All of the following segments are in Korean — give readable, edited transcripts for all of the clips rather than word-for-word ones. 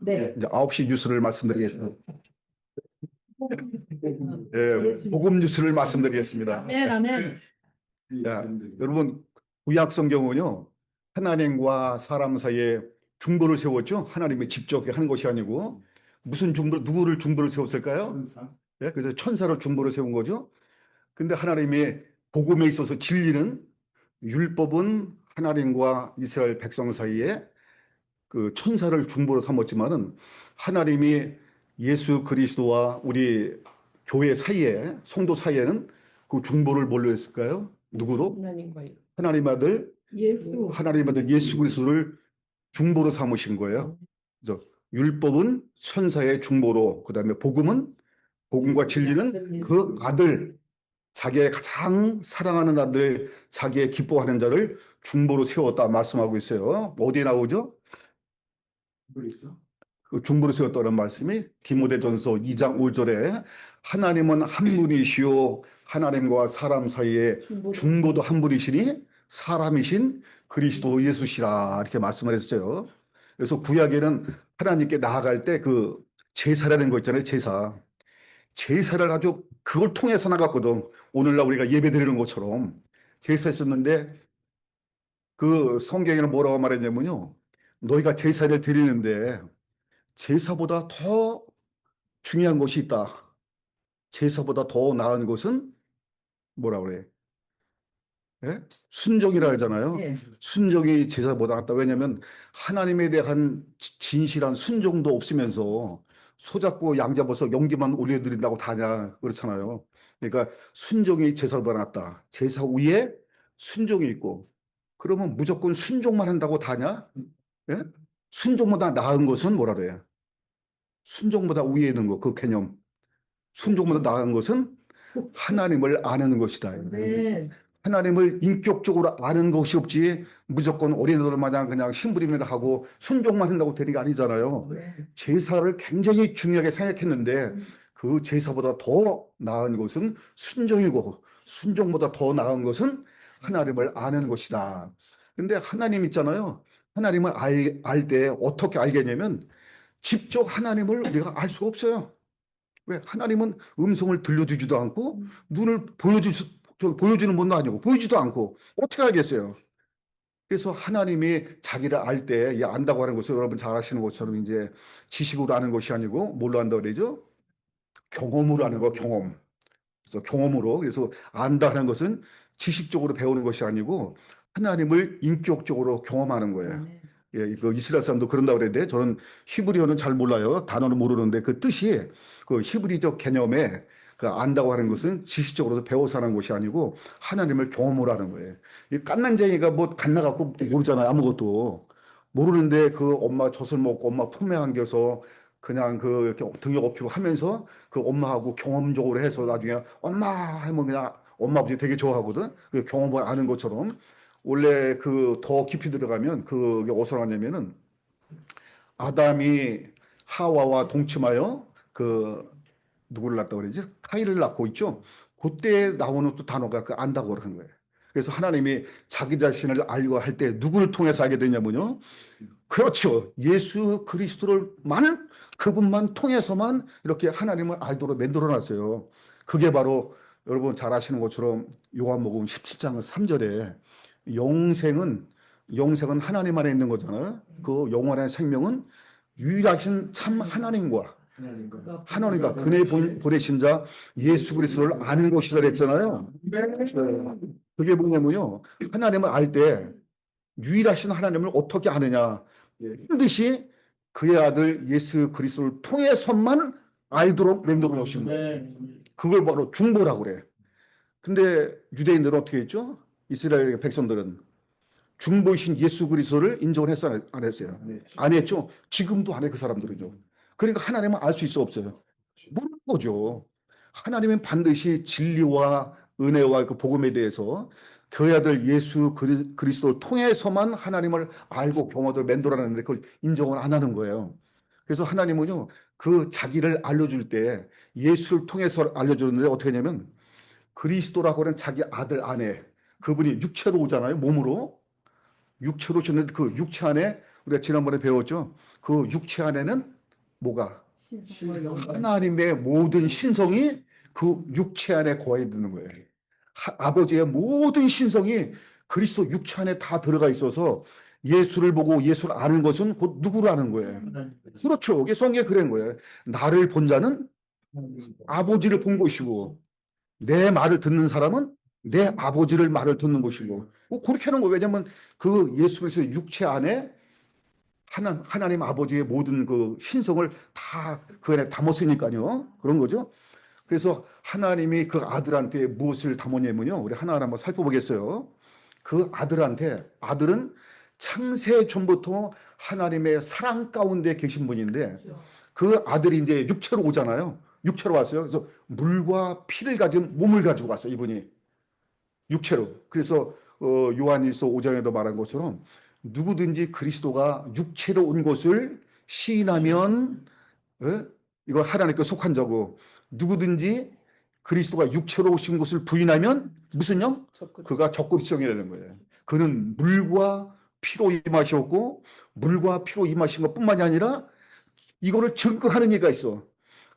네. 이제 9시 뉴스를 말씀드리겠습니다. 예수님. 복음 뉴스를 말씀드리겠습니다. 아멘, 아멘. 자, 여러분, 구약 성경은요, 하나님과 사람 사이에 중보를 세웠죠. 하나님이 직접 하는 것이 아니고, 무슨 중보, 누구를 중보를 세웠을까요? 그래서 천사를 중보를 세운 거죠. 근데 하나님이 복음에 있어서 진리는, 율법은 하나님과 이스라엘 백성 사이에 그 천사를 중보로 삼았지만은, 하나님이 예수 그리스도와 우리 교회 사이에, 성도 사이에는 그 중보를 뭘로 했을까요? 누구로? 하나님 아들, 예수. 하나님 아들 예수 그리스도를 중보로 삼으신 거예요. 그래서 율법은 천사의 중보로, 그다음에 복음과 진리는 그 아들, 자기의 가장 사랑하는 아들, 자기의 기뻐하는 자를 중보로 세웠다 말씀하고 있어요. 어디에 나오죠? 그 중보로 세웠다는 말씀이 디모데전서 2장 5절에 하나님은 한 분이시요 하나님과 사람 사이에 중보도 한 분이시니 사람이신 그리스도 예수시라 이렇게 말씀을 했어요. 그래서 구약에는 하나님께 나아갈 때 그 제사라는 거 있잖아요. 제사를 아주 그걸 통해서 나갔거든. 오늘날 우리가 예배 드리는 것처럼 제사했었는데 그 성경에는 뭐라고 말했냐면요. 너희가 제사를 드리는데 제사보다 더 중요한 것이 있다. 제사보다 더 나은 것은 뭐라 그래? 예? 순종이라 하잖아요. 예. 순종이 제사보다 낫다. 왜냐하면 하나님에 대한 진실한 순종도 없으면서 소잡고 양 잡아서 연기만 올려드린다고 다냐 그렇잖아요. 그러니까 순종이 제사보다 낫다. 제사 위에 순종이 있고 그러면 무조건 순종만 한다고 다냐? 예? 순종보다 나은 것은 뭐라 그래요? 순종보다 위에 있는 거, 그 개념. 순종보다 나은 것은 하나님을 아는 것이다. 네. 하나님을 인격적으로 아는 것이 없지 무조건 어린애들 마냥 그냥 심부름을 하고 순종만 한다고 되는 게 아니잖아요. 네. 제사를 굉장히 중요하게 생각했는데 그 제사보다 더 나은 것은 순종이고 순종보다 더 나은 것은 하나님을 아는 것이다. 근데 하나님 있잖아요. 하나님을 알 때 어떻게 알겠냐면 직접 하나님을 우리가 알 수가 없어요. 왜? 하나님은 음성을 들려주지도 않고 눈을 보여주는 분도 아니고 보이지도 않고 어떻게 알겠어요? 그래서 하나님이 자기를 알 때, 안다고 하는 것은 여러분 잘 아시는 것처럼 이제 지식으로 아는 것이 아니고 뭘로 안다고 그러죠? 경험으로 아는 거, 경험. 그래서 경험으로. 그래서 안다 하는 것은 지식적으로 배우는 것이 아니고 하나님을 인격적으로 경험하는 거예요. 예, 그 이스라엘 사람도 그런다고 그랬는데 저는 히브리어는 잘 몰라요. 단어는 모르는데 그 뜻이 그 히브리적 개념에 그 안다고 하는 것은 지식적으로 배워서 하는 것이 아니고 하나님을 경험을 하는 거예요. 이 갓난쟁이가 뭐 갓나갖고 모르잖아요. 아무것도. 모르는데 그 엄마 젖을 먹고 엄마 품에 안겨서 그냥 그 이렇게 등에 업히고 하면서 그 엄마하고 경험적으로 해서 나중에 엄마 하면 그냥 엄마 아버지 되게 좋아하거든. 그 경험을 아는 것처럼 원래 그 더 깊이 들어가면 그게 어디서 나냐면은 아담이 하와와 동침하여 그 누구를 낳았다고 그러지? 카인을 낳고 있죠. 그때 나오는 또 단어가 그 안다고 그러는 거예요. 그래서 하나님이 자기 자신을 알고 할 때 누구를 통해서 알게 되냐면요. 그렇죠. 예수 그리스도를만 그분만 통해서만 이렇게 하나님을 알도록 만들어 놨어요. 그게 바로 여러분 잘 아시는 것처럼 요한복음 17장 3절에 영생은 영생은 하나님 안에 있는 거잖아요. 그 영원한 생명은 유일하신 참 하나님과 그네 보내신 자 예수 그리스도를 아는 것이라 그랬잖아요. 그게 뭐냐면요. 하나님을 알 때 유일하신 하나님을 어떻게 아느냐. 반드시 그의 아들 예수 그리스도를 통해서만 알도록 만들어 놓으신 거예요. 그걸 바로 중보라고 그래. 근데 유대인들은 어떻게 했죠? 이스라엘 백성들은 중보이신 예수 그리스도를 인정을 했어요? 안 했어요? 안 했죠? 지금도 안 해, 그 사람들은요. 그러니까 하나님은 알 수 있어, 없어요? 모르는 거죠. 하나님은 반드시 진리와 은혜와 그 복음에 대해서 그의 아들 예수 그리스도를 통해서만 하나님을 알고 경험을 만들어내는데 그걸 인정을 안 하는 거예요. 그래서 하나님은요, 그 자기를 알려줄 때 예수를 통해서 알려주는데 어떻게 하냐면 그리스도라고 하는 자기 아들 안에 그분이 육체로 오잖아요, 몸으로. 육체로 오셨는데 그 육체 안에 우리가 지난번에 배웠죠. 그 육체 안에는 뭐가? 하나님의 모든 신성이 그 육체 안에 거해 있는 거예요. 아버지의 모든 신성이 그리스도 육체 안에 다 들어가 있어서 예수를 보고 예수를 아는 것은 곧 누구를 아는 거예요. 그렇죠. 이게 성경에 그런 거예요. 나를 본 자는 아버지를 본 것이고 내 말을 듣는 사람은 내 아버지를 말을 듣는 것이고 그렇게 하는 거예요. 왜냐하면 그 예수 그리스도 육체 안에 하나님 아버지의 모든 그 신성을 다 그 안에 담았으니까요. 그런 거죠. 그래서 하나님이 그 아들한테 무엇을 담았냐면요. 우리 하나하나 한번 살펴보겠어요. 그 아들한테, 아들은 창세 전부터 하나님의 사랑 가운데 계신 분인데 그 아들이 이제 육체로 오잖아요. 육체로 왔어요. 그래서 물과 피를 가진 몸을 가지고 왔어요. 이분이 육체로. 그래서 요한일서 5장에도 말한 것처럼 누구든지 그리스도가 육체로 온 것을 시인하면 이거 하나님께 속한 자고 누구든지 그리스도가 육체로 오신 것을 부인하면 무슨 영? 그가 적그리스도이라는 거예요. 그는 물과 피로 임하셨고 물과 피로 임하신 것뿐만이 아니라 이거를 증거하는 이가 있어.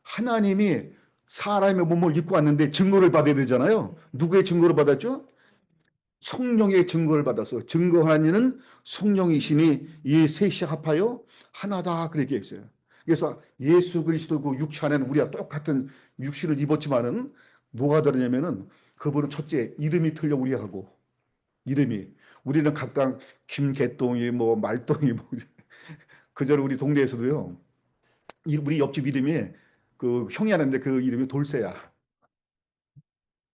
하나님이 사람의 몸을 입고 왔는데 증거를 받아야 되잖아요. 누구의 증거를 받았죠? 성령의 증거를 받아서 증거하는 이는 성령이시니 이 셋이 합하여 하나다 그렇게 했어요. 그래서 예수 그리스도 그 육체 안에는 우리가 똑같은 육신을 입었지만은 뭐가 다르냐면은 그분은 첫째 이름이 틀려 우리하고 이름이 우리는 각각 김개똥이 뭐 말똥이 뭐 그저는 우리 동네에서도요 우리 옆집 이름이 그 형이 하는데 그 이름이 돌쇠야.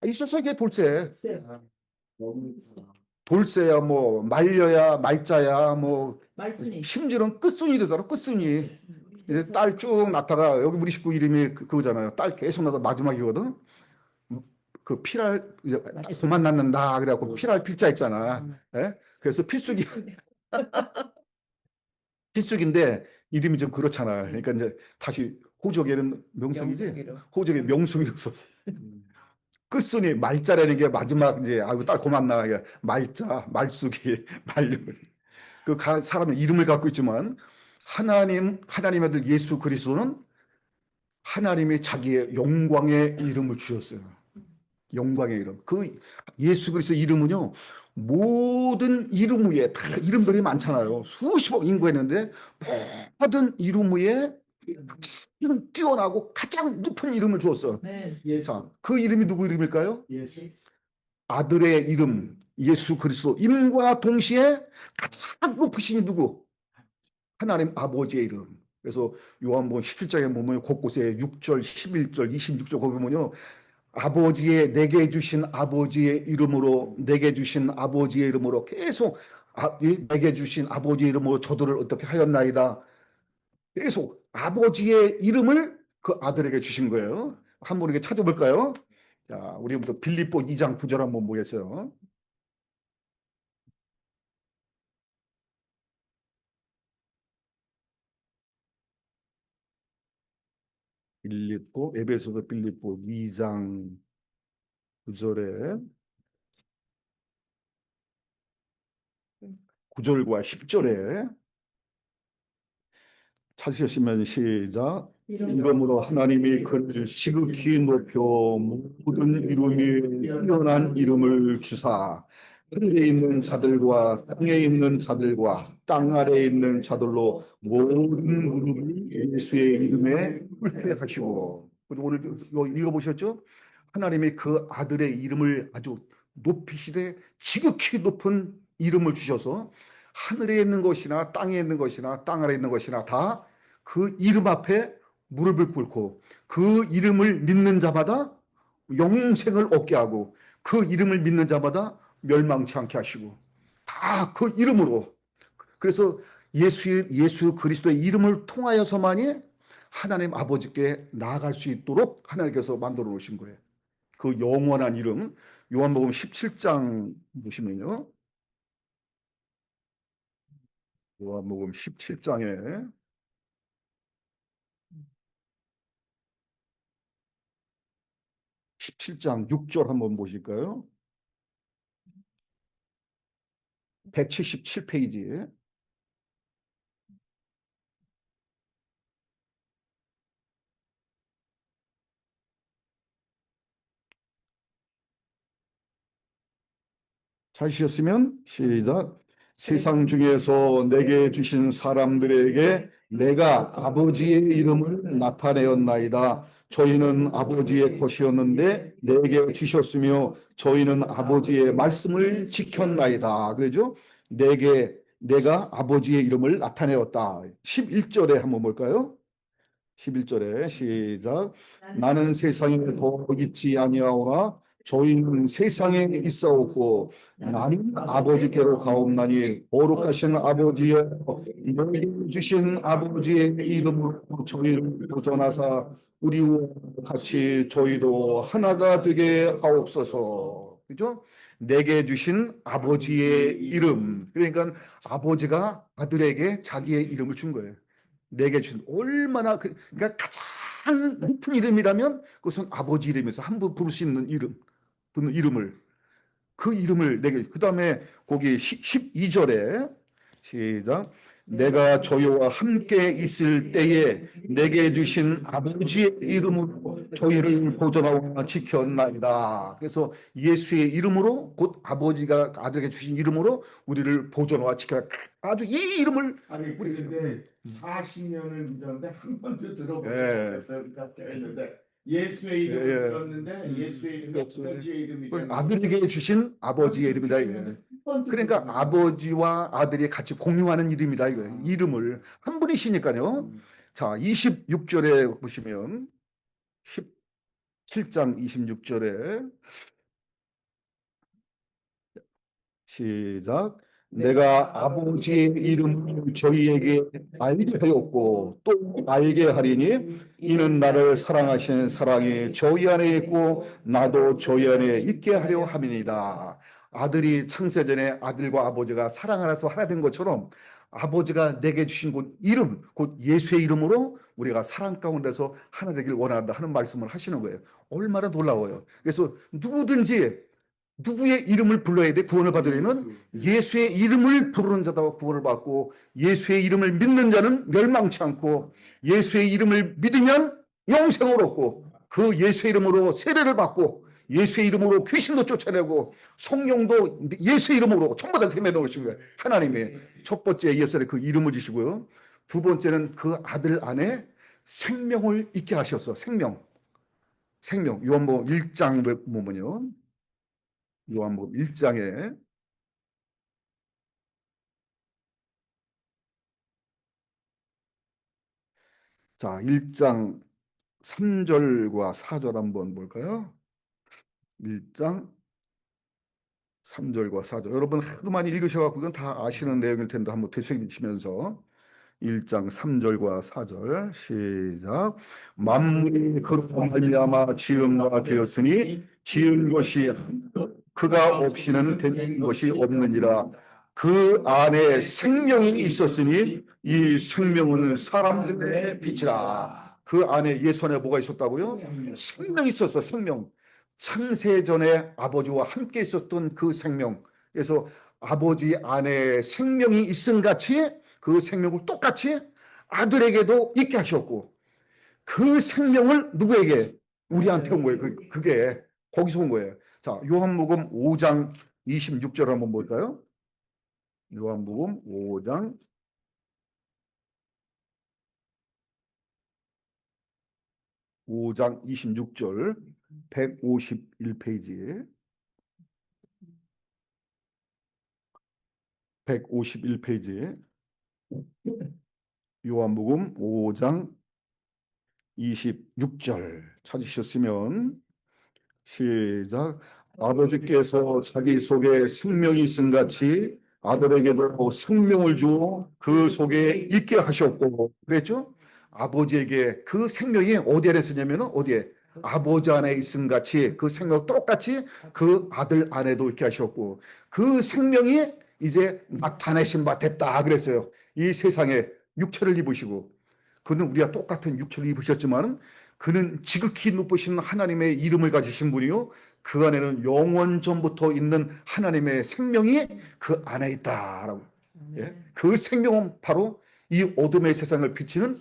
있었어 이게 돌쇠. 돌쇠야 뭐 말려야 말자야 뭐 말순이. 심지어는 끝순이 되더라 끝순이. 이제 딸 쭉 낳다가 여기 우리 식구 이름이 그거잖아요. 딸 계속 낳다 마지막이거든. 그 필할 딸 그만 낳는다 그래갖고 필할 필자 있잖아. 예? 그래서 필숙이 필숙인데 이름이 좀 그렇잖아. 그러니까 이제 다시 호적에는 명석이지. 명숙이로. 호적에 명숙이로 썼어. 끝순이 말자라는 게 마지막 이제 아이고 딸 그만 낳아 말자 말숙이 말려. 그 사람의 이름을 갖고 있지만 하나님의 아들 예수 그리스도는 하나님이 자기의 영광의 이름을 주셨어요. 영광의 이름. 그 예수 그리스도 이름은요. 모든 이름 위에 다 이름들이 많잖아요. 수십억 인구 했는데 모든 이름 위에 가장 뛰어나고 가장 높은 이름을 주었어. 네. 자, 그 이름이 누구 이름일까요? 예수. 아들의 이름 예수 그리스도 이름과 동시에 가장 높으신 누구? 하나님 아버지의 이름. 그래서 요한복음 17장에 보면 곳곳에 6절, 11절, 26절 거기 보면요. 아버지의 내게 주신 아버지의 이름으로 내게 주신 아버지의 이름으로 계속 내게 주신 아버지의 이름으로 저들을 어떻게 하였나이다. 계속 아버지의 이름을 그 아들에게 주신 거예요. 한번 이렇게 찾아볼까요? 자, 우리부터 빌립보 2장 9절 한번 보겠어요. 에베소서 빌립보 2장 9절에 9절과 10절에 찾으셨으면 시작. 이름으로 하나님이 그를 지극히 높여 모든 이름이 뛰어난 이름을 주사 하늘에 있는 자들과 땅에 있는 자들과 땅 아래에 있는 자들로 모든 무릎을 예수의 이름에 꿇게 하시고 오늘 이거 읽어보셨죠? 하나님이 그 아들의 이름을 아주 높이시되 지극히 높은 이름을 주셔서 하늘에 있는 것이나 땅에 있는 것이나 땅 아래에 있는 것이나 다 그 이름 앞에 무릎을 꿇고 그 이름을 믿는 자마다 영생을 얻게 하고 그 이름을 믿는 자마다 멸망치 않게 하시고 다 그 이름으로 그래서 예수 그리스도의 이름을 통하여서만이 하나님 아버지께 나아갈 수 있도록 하나님께서 만들어 놓으신 거예요. 그 영원한 이름 요한복음 17장 보시면요. 요한복음 17장에 17장 6절 한번 보실까요? 177페이지. 찾으셨으면 시작. 세상 중에서 내게 주신 사람들에게 내가 아버지의 이름을 나타내었나이다. 저희는 아버지의 것이었는데 내게 주셨으며 저희는 아버지의 말씀을 지켰나이다. 그러죠? 내가 아버지의 이름을 나타내었다. 11절에 한번 볼까요? 11절에 시작. 나는 세상에 더 있지 아니하오나 저희는 세상에 있사옵고 나는 아버지께로 가옵나니 거룩하신 아버지여 너희 주신 아버지의 이름으로 저희를 보존하사 우리와 같이 저희도 하나가 되게 하옵소서. 그죠? 내게 주신 아버지의 이름. 그러니까 아버지가 아들에게 자기의 이름을 준 거예요. 내게 준 얼마나 그러니까 가장 높은 이름이라면 그것은 아버지 이름에서 한 번 부를 수 있는 이름, 부르는 이름을 그 이름을 내게 그다음에 거기 12절에 시작. 내가 저희와 함께 있을 때에 내게 주신 아버지의 이름으로 저희를 보존하고 지켰나이다. 그래서 예수의 이름으로 곧 아버지가 아들에게 주신 이름으로 우리를 보존하고 지켜 아주 이 이름을 아니 우리 그런데 40년을 믿었는데 한 번도 들어보지 예. 못했어요. 그러니까 했는데 예수의 이름을 예, 예. 들었는데 예수의 이름이 그렇지. 아버지의 이름이 아들에게 주신 아버지의 이름이다 이거예요. 그러니까 아버지와 아들이 같이 공유하는 이름이다 이거예요. 이름을 한 분이시니까요. 자, 26절에 보시면 17장 26절에 시작. 내가 아버지의 이름을 저희에게 알게 하였고 또 알게 하리니 이는 나를 사랑하시는 사랑이 저희 안에 있고 나도 저희 안에 있게 하려 함이니이다. 아들이 창세전에 아들과 아버지가 사랑 안에서 하나 된 것처럼 아버지가 내게 주신 곧 이름, 곧 예수의 이름으로 우리가 사랑 가운데서 하나 되길 원한다 하는 말씀을 하시는 거예요. 얼마나 놀라워요. 그래서 누구든지 누구의 이름을 불러야 돼? 구원을 받으려면 예수의 이름을 부르는 자다 구원을 받고 예수의 이름을 믿는 자는 멸망치 않고 예수의 이름을 믿으면 영생을 얻고 그 예수의 이름으로 세례를 받고 예수의 이름으로 귀신도 쫓아내고 성령도 예수의 이름으로 전부 다 헤매 놓으신 거예요. 하나님의 첫 번째 예수의 그 이름을 주시고요. 두 번째는 그 아들 안에 생명을 있게 하셔서 생명. 요한복음 1장 보면요. 요한복음 1장에 자, 1장 3절과 4절 한번 볼까요? 1장 3절과 4절. 여러분 하도 많이 읽으셔갖고 이건 다 아시는 내용일 텐데 한번 되새기시면서 1장 3절과 4절 시작. 만물이 그로 말미암아 지은 바 되었으니 지은 것이 그가 없이는 된 것이 없느니라. 그 안에 생명이 있었으니 이 생명은 사람들의 빛이라. 그 안에 예수 안에 뭐가 있었다고요? 생명이 있었어. 생명. 창세전에 아버지와 함께 있었던 그 생명. 그래서 아버지 안에 생명이 있음 같이 그 생명을 똑같이 아들에게도 있게 하셨고 그 생명을 누구에게? 우리한테 온 거예요. 그게 거기서 온 거예요. 자, 요한복음 5장 26절 한번 볼까요? 요한복음 5장 26절 151페이지 151페이지 요한복음 5장 26절 찾으셨으면 시작. 아버지께서 자기 속에 생명이 있음 같이 아들에게도 생명을 주어 그 속에 있게 하셨고 그랬죠? 아버지에게 그 생명이 어디에 있었냐면 어디에? 아버지 안에 있음 같이 그 생명 똑같이 그 아들 안에도 있게 하셨고 그 생명이 이제 나타내신 바 됐다 그랬어요. 이 세상에 육체를 입으시고 그는 우리가 똑같은 육체를 입으셨지만 그는 지극히 높으신 하나님의 이름을 가지신 분이요. 그 안에는 영원 전부터 있는 하나님의 생명이 그 안에 있다라고. 예? 그 생명은 바로 이 어둠의 세상을 비치는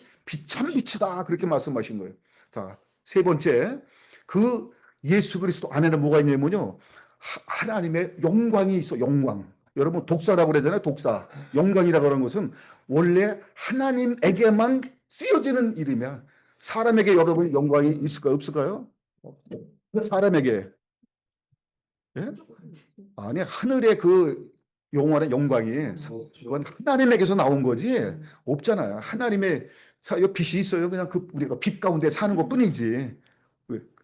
참 빛이다. 그렇게 말씀하신 거예요. 자, 세 번째. 그 예수 그리스도 안에는 뭐가 있냐면요. 하나님의 영광이 있어, 영광. 여러분, 독사라고 그러잖아요, 독사. 영광이라고 하는 것은 원래 하나님에게만 쓰여지는 이름이야. 사람에게 여러분 영광이 있을까요, 없을까요? 사람에게. 예? 아니, 하늘의 그 영원한 영광이 그건 하나님에게서 나온 거지 없잖아요. 하나님의 빛이 있어요. 그냥 그 우리가 빛 가운데 사는 것뿐이지.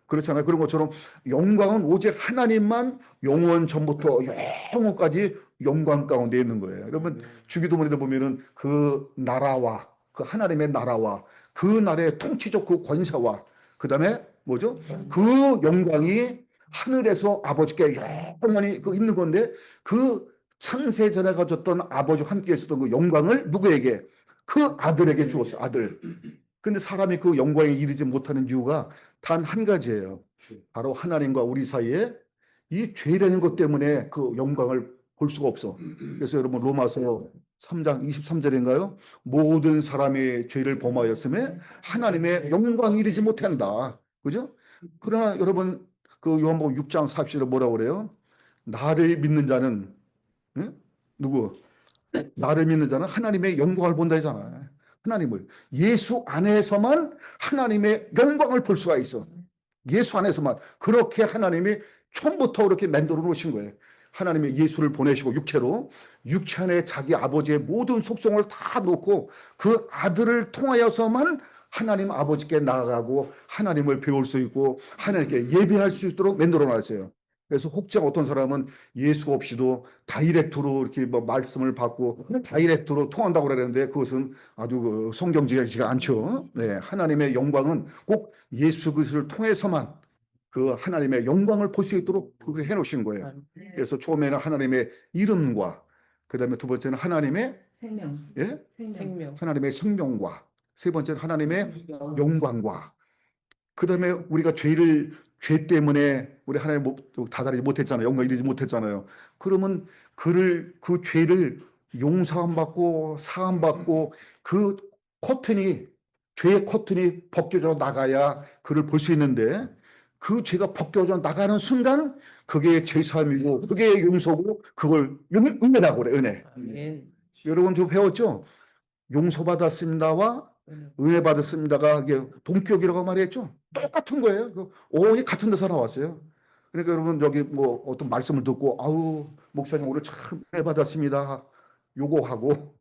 그렇잖아요. 그런 것처럼 영광은 오직 하나님만 영원 전부터 영원까지 영광 가운데 있는 거예요. 여러분 주기도문에도 보면은 그 나라와 그 하나님의 나라와 그 나라의 통치적 그 권세와 그 다음에 뭐죠? 그 영광이 하늘에서 아버지께 영원히 그 있는 건데 그 창세 전에 가졌던 아버지와 함께 있었던 그 영광을 누구에게? 그 아들에게 주었어요. 아들. 근데 사람이 그 영광에 이르지 못하는 이유가 단 한 가지예요. 바로 하나님과 우리 사이에 이 죄라는 것 때문에 그 영광을 볼 수가 없어. 그래서 여러분 로마서 3장 23절인가요? 모든 사람이 죄를 범하였음에 하나님의 영광이 이르지 못한다. 그죠? 그러나 여러분 그 요한복음 6장 40절에 뭐라고 그래요? 나를 믿는 자는 응? 누구? 나를 믿는 자는 하나님의 영광을 본다 했잖아요. 하나님을. 예수 안에서만 하나님의 영광을 볼 수가 있어. 예수 안에서만. 그렇게 하나님이 처음부터 그렇게 만들어 놓으신 거예요. 하나님이 예수를 보내시고 육체로 육체 안에 자기 아버지의 모든 속성을 다 놓고 그 아들을 통하여서만 하나님 아버지께 나아가고 하나님을 배울 수 있고 하나님께 예배할 수 있도록 만들어 놨어요. 그래서 혹자 어떤 사람은 예수 없이도 다이렉트로 이렇게 뭐 말씀을 받고 다이렉트로 통한다고 그러는데 그것은 아주 그 성경적이지가 않죠. 네, 하나님의 영광은 꼭 예수 그리스도를 통해서만 그 하나님의 영광을 볼 수 있도록 그렇게 해놓으신 거예요. 그래서 처음에는 하나님의 이름과 그 다음에 두 번째는 하나님의 생명. 예? 생명. 하나님의 생명과 세 번째는 하나님의 영광과 그 다음에 우리가 죄 때문에 우리 하나님 다다르지 못했잖아요. 영광 이르지 못했잖아요. 그러면 그 죄를 용서함 받고 사함 받고 그 죄의 커튼이 벗겨져 나가야 그를 볼 수 있는데 그 죄가 벗겨져 나가는 순간 그게 죄사함이고 그게 용서고 그걸 은혜라고 그래, 은혜. 아멘. 여러분 저 배웠죠? 용서받았습니다와 은혜 받았습니다가 이게 동격이라고 말했죠. 똑같은 거예요. 오히 같은 데서 나왔어요. 그러니까 여러분 여기 뭐 어떤 말씀을 듣고 아우 목사님 오늘 참 은혜 받았습니다. 요거하고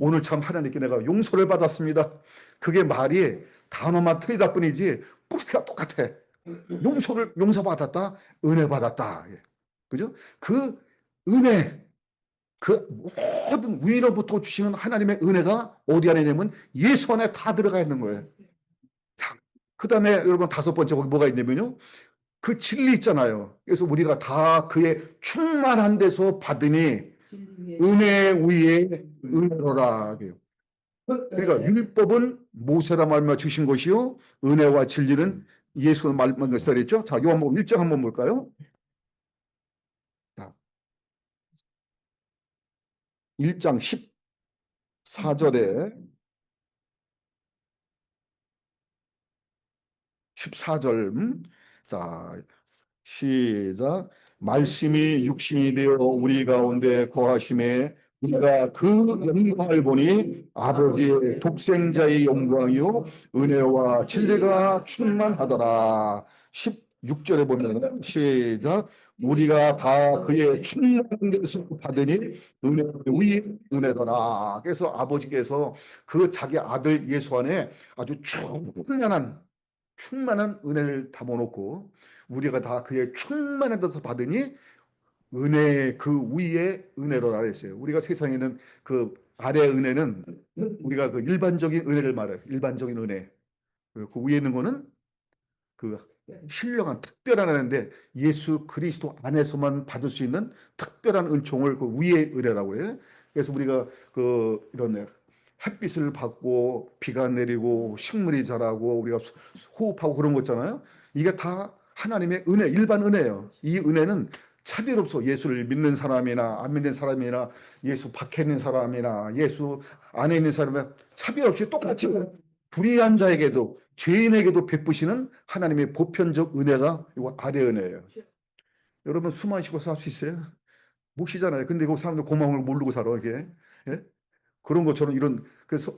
오늘 참 하나님께 내가 용서를 받았습니다. 그게 말이 단어만 틀리다 뿐이지 뿌리가 똑같아. 용서받았다, 은혜 받았다. 그죠? 그 은혜 그 모든 위로부터 주시는 하나님의 은혜가 어디 안에 있냐면 예수 안에 다 들어가 있는 거예요. 그 다음에 여러분 다섯 번째 거기 뭐가 있냐면요. 그 진리 있잖아요. 그래서 우리가 다 그의 충만한 데서 받으니 은혜 위에 은혜로라. 그러니까 율법은 모세라 말미암아 주신 것이요. 은혜와 진리는 예수로 말미암아 것이라 그랬죠. 자, 요한복음 1장 한번 볼까요? 자, 1장 14절에 14절. 자, 시작. 말씀이 육신이 되어 우리 가운데 거하심에 우리가 그 영광을 보니 아버지의 독생자의 영광이요 은혜와 진리가 충만하더라. 16절에 보면 시작. 우리가 다 그의 충만한 데서 받으니 은혜 위 은혜더라. 그래서 아버지께서 그 자기 아들 예수 안에 아주 충만한 은혜를 담아놓고 우리가 다 그의 충만한 데서 받으니 은혜 그 위에 은혜로라 했어요. 우리가 세상에는 그 아래 은혜는 우리가 그 일반적인 은혜를 말해요. 일반적인 은혜. 그 위에 있는 거는 그 신령한 특별한 은혜인데 예수 그리스도 안에서만 받을 수 있는 특별한 은총을 그 위의 은혜라고 해요. 그래서 우리가 그 이런 햇빛을 받고 비가 내리고 식물이 자라고 우리가 호흡하고 그런 거 있잖아요. 이게 다 하나님의 은혜, 일반 은혜예요. 이 은혜는 차별 없어. 예수를 믿는 사람이나 안 믿는 사람이나 예수 밖에 있는 사람이나 예수 안에 있는 사람이나 차별 없이 똑같이 불의한 자에게도 죄인에게도 베푸시는 하나님의 보편적 은혜가 이거 아래 은혜예요. 여러분 숨 안 쉬고 살 수 있어요? 못 쉬잖아요. 근데 그 사람들 고마움을 모르고 살아 이게. 예? 그런 것처럼 이런 그래서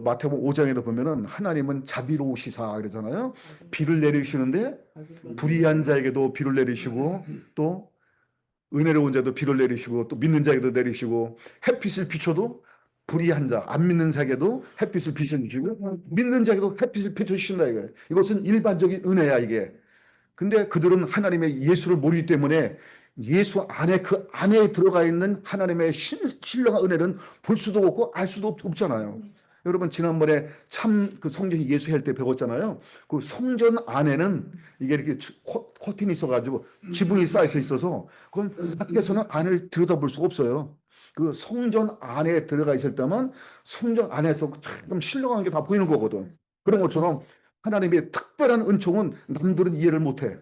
마태복음 5장에도 보면은 하나님은 자비로우시사 그러잖아요. 비를 내리시는데 불의한 자에게도 비를 내리시고 또 은혜로운 자도 비를 내리시고 또 믿는 자에게도 내리시고 햇빛을 비춰도 불의한 자, 안 믿는 자에게도 햇빛을 비춰주시고 믿는 자에게도 햇빛을 비춰주신다 이거예요. 이것은 일반적인 은혜야 이게. 근데 그들은 하나님의 예수를 모르기 때문에 예수 안에 그 안에 들어가 있는 하나님의 신령한 은혜는 볼 수도 없고 알 수도 없잖아요. 여러분 지난번에 참 그 성전 예수 할 때 배웠잖아요. 그 성전 안에는 이게 이렇게 커튼이 있어가지고 지붕이 쌓여 있어서 그건 밖에서는 안을 들여다볼 수가 없어요. 그 성전 안에 들어가 있을 때만 성전 안에서 참 신령한 게 다 보이는 거거든. 그런 것처럼 하나님의 특별한 은총은 남들은 이해를 못해.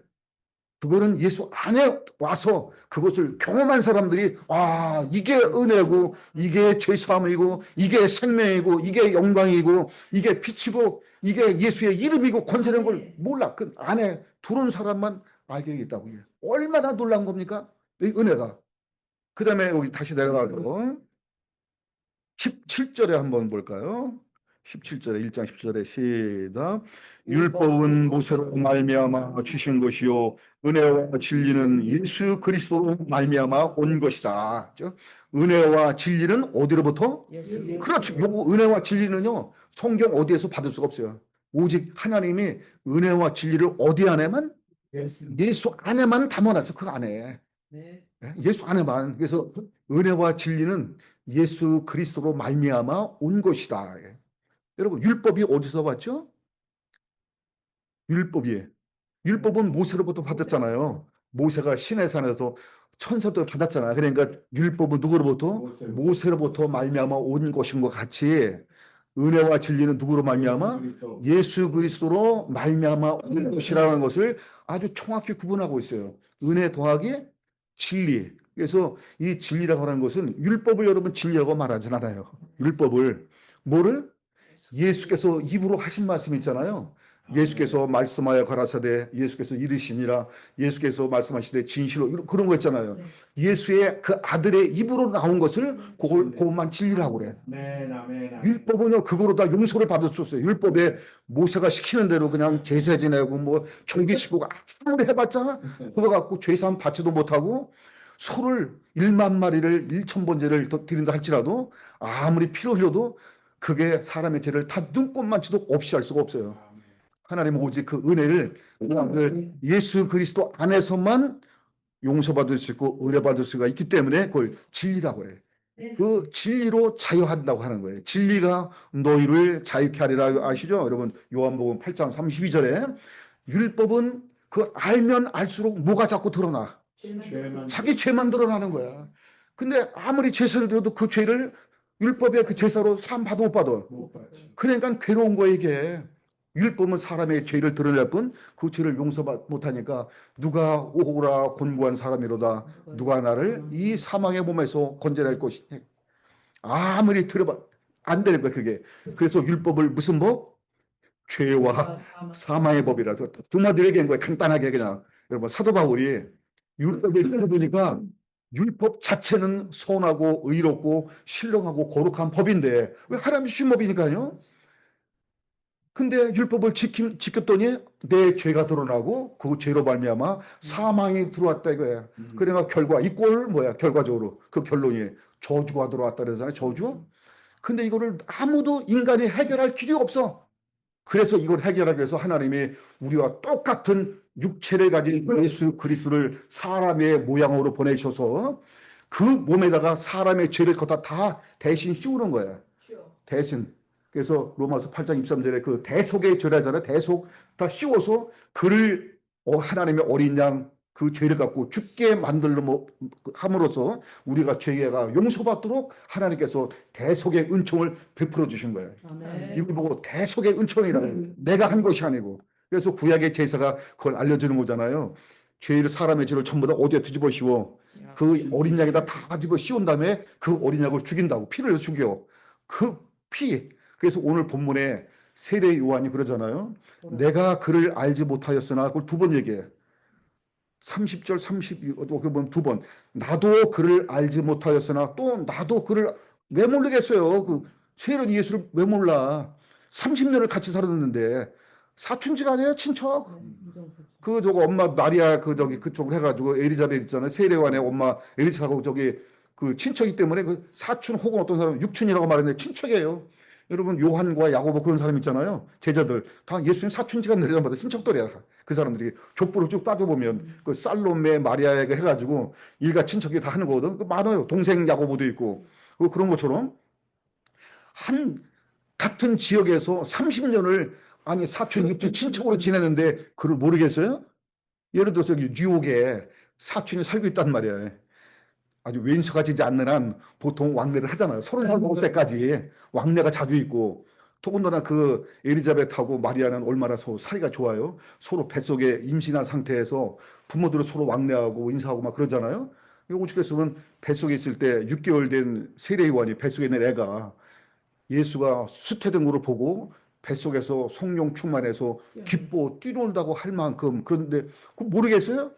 그거는 예수 안에 와서 그것을 경험한 사람들이 아 이게 은혜고 이게 죄사함이고 이게 생명이고 이게 영광이고 이게 빛이고 이게 예수의 이름이고 권세라는 걸 몰라. 그 안에 들어온 사람만 알게 있다고. 얼마나 놀라운 겁니까? 이 은혜가. 그 다음에 여기 다시 내려가서 17절에 한번 볼까요? 17절에 1장 17절에 시작. 율법은 모세로 말미암아 주신 것이요 은혜와 진리는 예수 그리스도로 말미암아 온 것이다. 그렇죠? 은혜와 진리는 어디로부터? 그렇죠. 요거 은혜와 진리는요. 성경 어디에서 받을 수가 없어요. 오직 하나님이 은혜와 진리를 어디 안에만? 예수 안에만 담아놨어. 그 안에. 예수 안에만. 그래서 은혜와 진리는 예수 그리스도로 말미암아 온 것이다. 여러분 율법이 어디서 왔죠? 율법이. 율법은 모세로부터 받았잖아요. 모세가 시내산에서 천사도 받았잖아요. 그러니까 율법은 누구로부터? 모세로부터 말미암아 온 것인 것 같이 은혜와 진리는 누구로 말미암아? 예수 그리스도로 말미암아 온 것이라는 것을 아주 정확히 구분하고 있어요. 은혜 더하기 진리. 그래서 이 진리라고 하는 것은 율법을 여러분 진리라고 말하진 않아요. 율법을 뭐를? 예수께서 입으로 하신 말씀 있잖아요. 예수께서 말씀하여 가라사대 예수께서 이르시니라 예수께서 말씀하시되 진실로 그런 거 있잖아요. 예수의 그 아들의 입으로 나온 것을 그것만 진리라고 그래. 율법은요 그거로 다 용서를 받을 수 없어요. 율법에 모세가 시키는 대로 그냥 제사 지내고 뭐 절기 지키고 아무리 해봤자 그거 갖고 죄사함 받지도 못하고 소를 1만 마리를 1,000번제를 드린다 할지라도 아무리 피로 흘려도 그게 사람의 죄를 다 눈꼽만치도 없이 할 수가 없어요. 하나님은 오직 그 은혜를 그 예수 그리스도 안에서만 용서받을 수 있고 은혜받을 수가 있기 때문에 그걸 진리라고 해요. 그 진리로 자유한다고 하는 거예요. 진리가 너희를 자유케 하리라 아시죠? 여러분 요한복음 8장 32절에 율법은 그 알면 알수록 뭐가 자꾸 드러나? 자기 죄만 드러나는 거야. 근데 아무리 제사를 드려도 그 죄를 율법의 그 제사로 산 받아 못 받아. 그러니까 괴로운 거야 이게. 율법은 사람의 죄를 드러낼 뿐 그 죄를 용서 못하니까 누가 오호라 곤고한 사람이로다 누가 나를 이 사망의 몸에서 건져낼 것이니 아무리 들어봐 안 되는 거야 그게. 그래서 율법을 무슨 법? 죄와 사망의 법이라 두 마디로 얘기한 거야 간단하게 그냥. 여러분 사도 바울이 율법을 읽어보니까 율법 자체는 선하고 의롭고 신령하고 거룩한 법인데 왜 하나님 주신 법이니까요. 근데 율법을 지켰더니 내 죄가 드러나고 그 죄로 말미암아 사망이 들어왔다 이거야. 그러니까 결과 이 꼴 뭐야? 결과적으로 그 결론이 저주가 들어왔다 그러잖아요. 저주. 근데 이거를 아무도 인간이 해결할 길이 없어. 그래서 이걸 해결하기 위해서 하나님이 우리와 똑같은 육체를 가진 예수 그리스도를 사람의 모양으로 보내셔서 그 몸에다가 사람의 죄를 갖다 다 대신 씌우는 거야. 대신. 그래서 로마서 8장 23절에 그 대속의 죄라잖아요. 대속 다 씌워서 그를 하나님의 어린 양 그 죄를 갖고 죽게 함으로써 우리가 죄가 용서받도록 하나님께서 대속의 은총을 베풀어 주신 거예요. 이걸 보고 대속의 은총이라는 내가 한 것이 아니고. 그래서 구약의 제사가 그걸 알려주는 거잖아요. 죄를 사람의 죄를 전부 다 어디에 뒤집어 씌워 그 어린 양에다 다 뒤집어 씌운 다음에 그 어린 양을 죽인다고 피를 죽여 그 피. 그래서 오늘 본문에 세례 요한이 그러잖아요. 내가 그를 알지 못하였으나 그걸 두 번 얘기해. 30절 32, 그번 두 번. 나도 그를 알지 못하였으나 또 나도 그를 왜 모르겠어요. 그 세례 예수를 왜 몰라? 30년을 같이 살았는데 사촌지가 아니에요, 친척. 그 저거 엄마 마리아 그 저기 그쪽으로 해가지고 엘리자벳 있잖아요. 세례관의 엄마 엘리사하고 저기 그 친척이 때문에 그 사촌 혹은 어떤 사람은 육촌이라고 말했는데 친척이에요. 여러분 요한과 야고보 그런 사람 있잖아요. 제자들 다 예수님 사촌지가 내려받아 친척들이야. 그 사람들이 족보를 쭉 따져보면 그 살로메 마리아에게 해가지고 일가 친척이 다 하는 거거든. 그 많아요. 동생 야고보도 있고 그런 것처럼 한 같은 지역에서 30년을 아니 사촌 육촌 친척으로 지내는데 그걸 모르겠어요? 예를 들어서 여기 뉴욕에 사촌이 살고 있단 말이에요. 아주 왼수가지지 않는 한 보통 왕래를 하잖아요. 30살 먹을 때까지 왕래가 자주 있고 더군다나 그 에리자벳하고 마리아는 얼마나 서로 사이가 좋아요. 서로 뱃속에 임신한 상태에서 부모들을 서로 왕래하고 인사하고 막 그러잖아요. 오죽 했으면 뱃속에 있을 때 6개월 된 세례요한이 뱃속에 있는 애가 예수가 수태된 것을 보고 뱃속에서 성령 충만해서 기뻐 뛰놀다고 할 만큼 그런데 그 모르겠어요?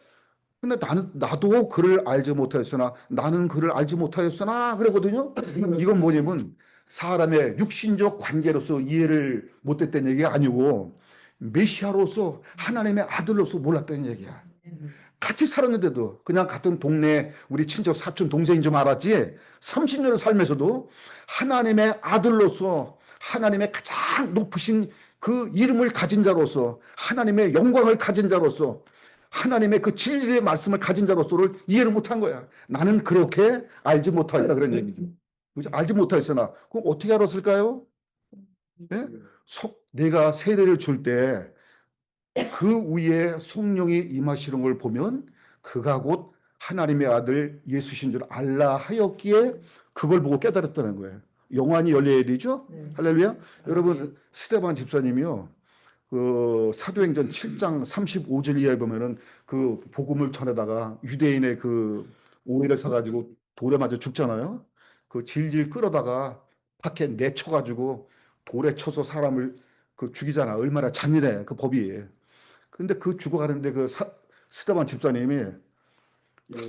근데 나도 그를 알지 못하였으나 나는 그를 알지 못하였으나 그러거든요. 이건 뭐냐면 사람의 육신적 관계로서 이해를 못했다는 얘기가 아니고 메시아로서 하나님의 아들로서 몰랐다는 얘기야. 같이 살았는데도 그냥 같은 동네 우리 친척 사촌 동생인 줄 알았지 30년을 살면서도 하나님의 아들로서 하나님의 가장 높으신 그 이름을 가진 자로서 하나님의 영광을 가진 자로서 하나님의 그 진리의 말씀을 가진 자로서를 이해를 못한 거야. 나는 그렇게 알지 못하였다 그런 얘기죠. 그죠? 알지 못하였으나 그럼 어떻게 알았을까요? 예? 내가 세례를 줄때 그 위에 성령이 임하시는 걸 보면 그가 곧 하나님의 아들 예수신 줄 알라 하였기에 그걸 보고 깨달았다는 거예요. 영안이 열려야 되죠? 할렐루야. 여러분 스데반 집사님이요. 그 사도행전 7장 35절 이하에 보면은 그 복음을 전하다가 유대인의 그 오해를 사가지고 돌에 맞아 죽잖아요. 그 질질 끌어다가 밖에 내쳐가지고 돌에 쳐서 사람을 그 죽이잖아. 얼마나 잔인해 그 법이. 근데 그 죽어가는데 그 스데반 집사님이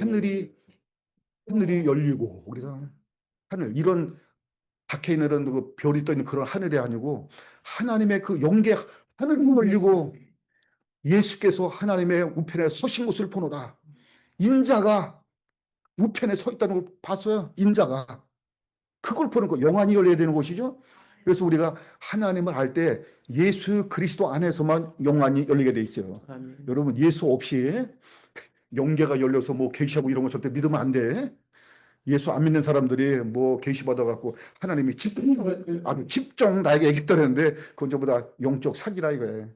하늘이 하늘이 열리고 그러잖아요. 하늘 이런 박혀 있는 그 별이 떠 있는 그런 하늘이 아니고 하나님의 그 영계 하늘이 열리고 예수께서 하나님의 우편에 서신 것을 보노라. 인자가 우편에 서 있다는 걸 봤어요. 인자가 그걸 보는 거 영안이 열려야 되는 것이죠. 그래서 우리가 하나님을 알 때 예수 그리스도 안에서만 영안이 열리게 돼 있어요. 여러분 예수 없이 영계가 열려서 뭐 계시하고 이런 거 절대 믿으면 안 돼. 예수 안 믿는 사람들이 뭐 계시 받아갖고 하나님이 아주 집중 나에게 얘기했다는데 그건 전부 다 영적 사기라 이거예요.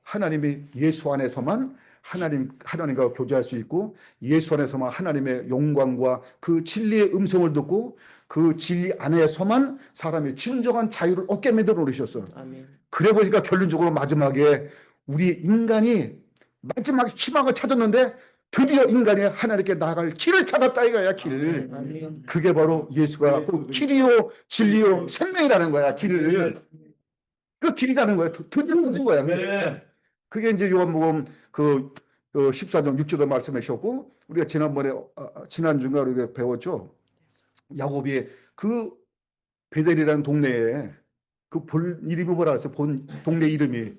하나님이 예수 안에서만 하나님과 교제할 수 있고 예수 안에서만 하나님의 영광과 그 진리의 음성을 듣고 그 진리 안에서만 사람이 진정한 자유를 얻게 만들어 놓으셨어요. 그래 보니까 결론적으로 마지막에 우리 인간이 마지막 희망을 찾았는데 드디어 인간이 하나님께 나아갈 길을 찾았다 이거야 길. 그게 바로 예수가 그 길이요 진리요 생명이라는 거야 길을. 그 길이라는 거야. 드디어 찾은 거야. 그게 이제 요한복음 그 14장 6절에 말씀해 주셨고 우리가 지난번에 지난주인가 우리가 배웠죠. 야곱이 그 베델이라는 동네에 그 본 이름이 뭐라 그랬어요? 본 동네 이름이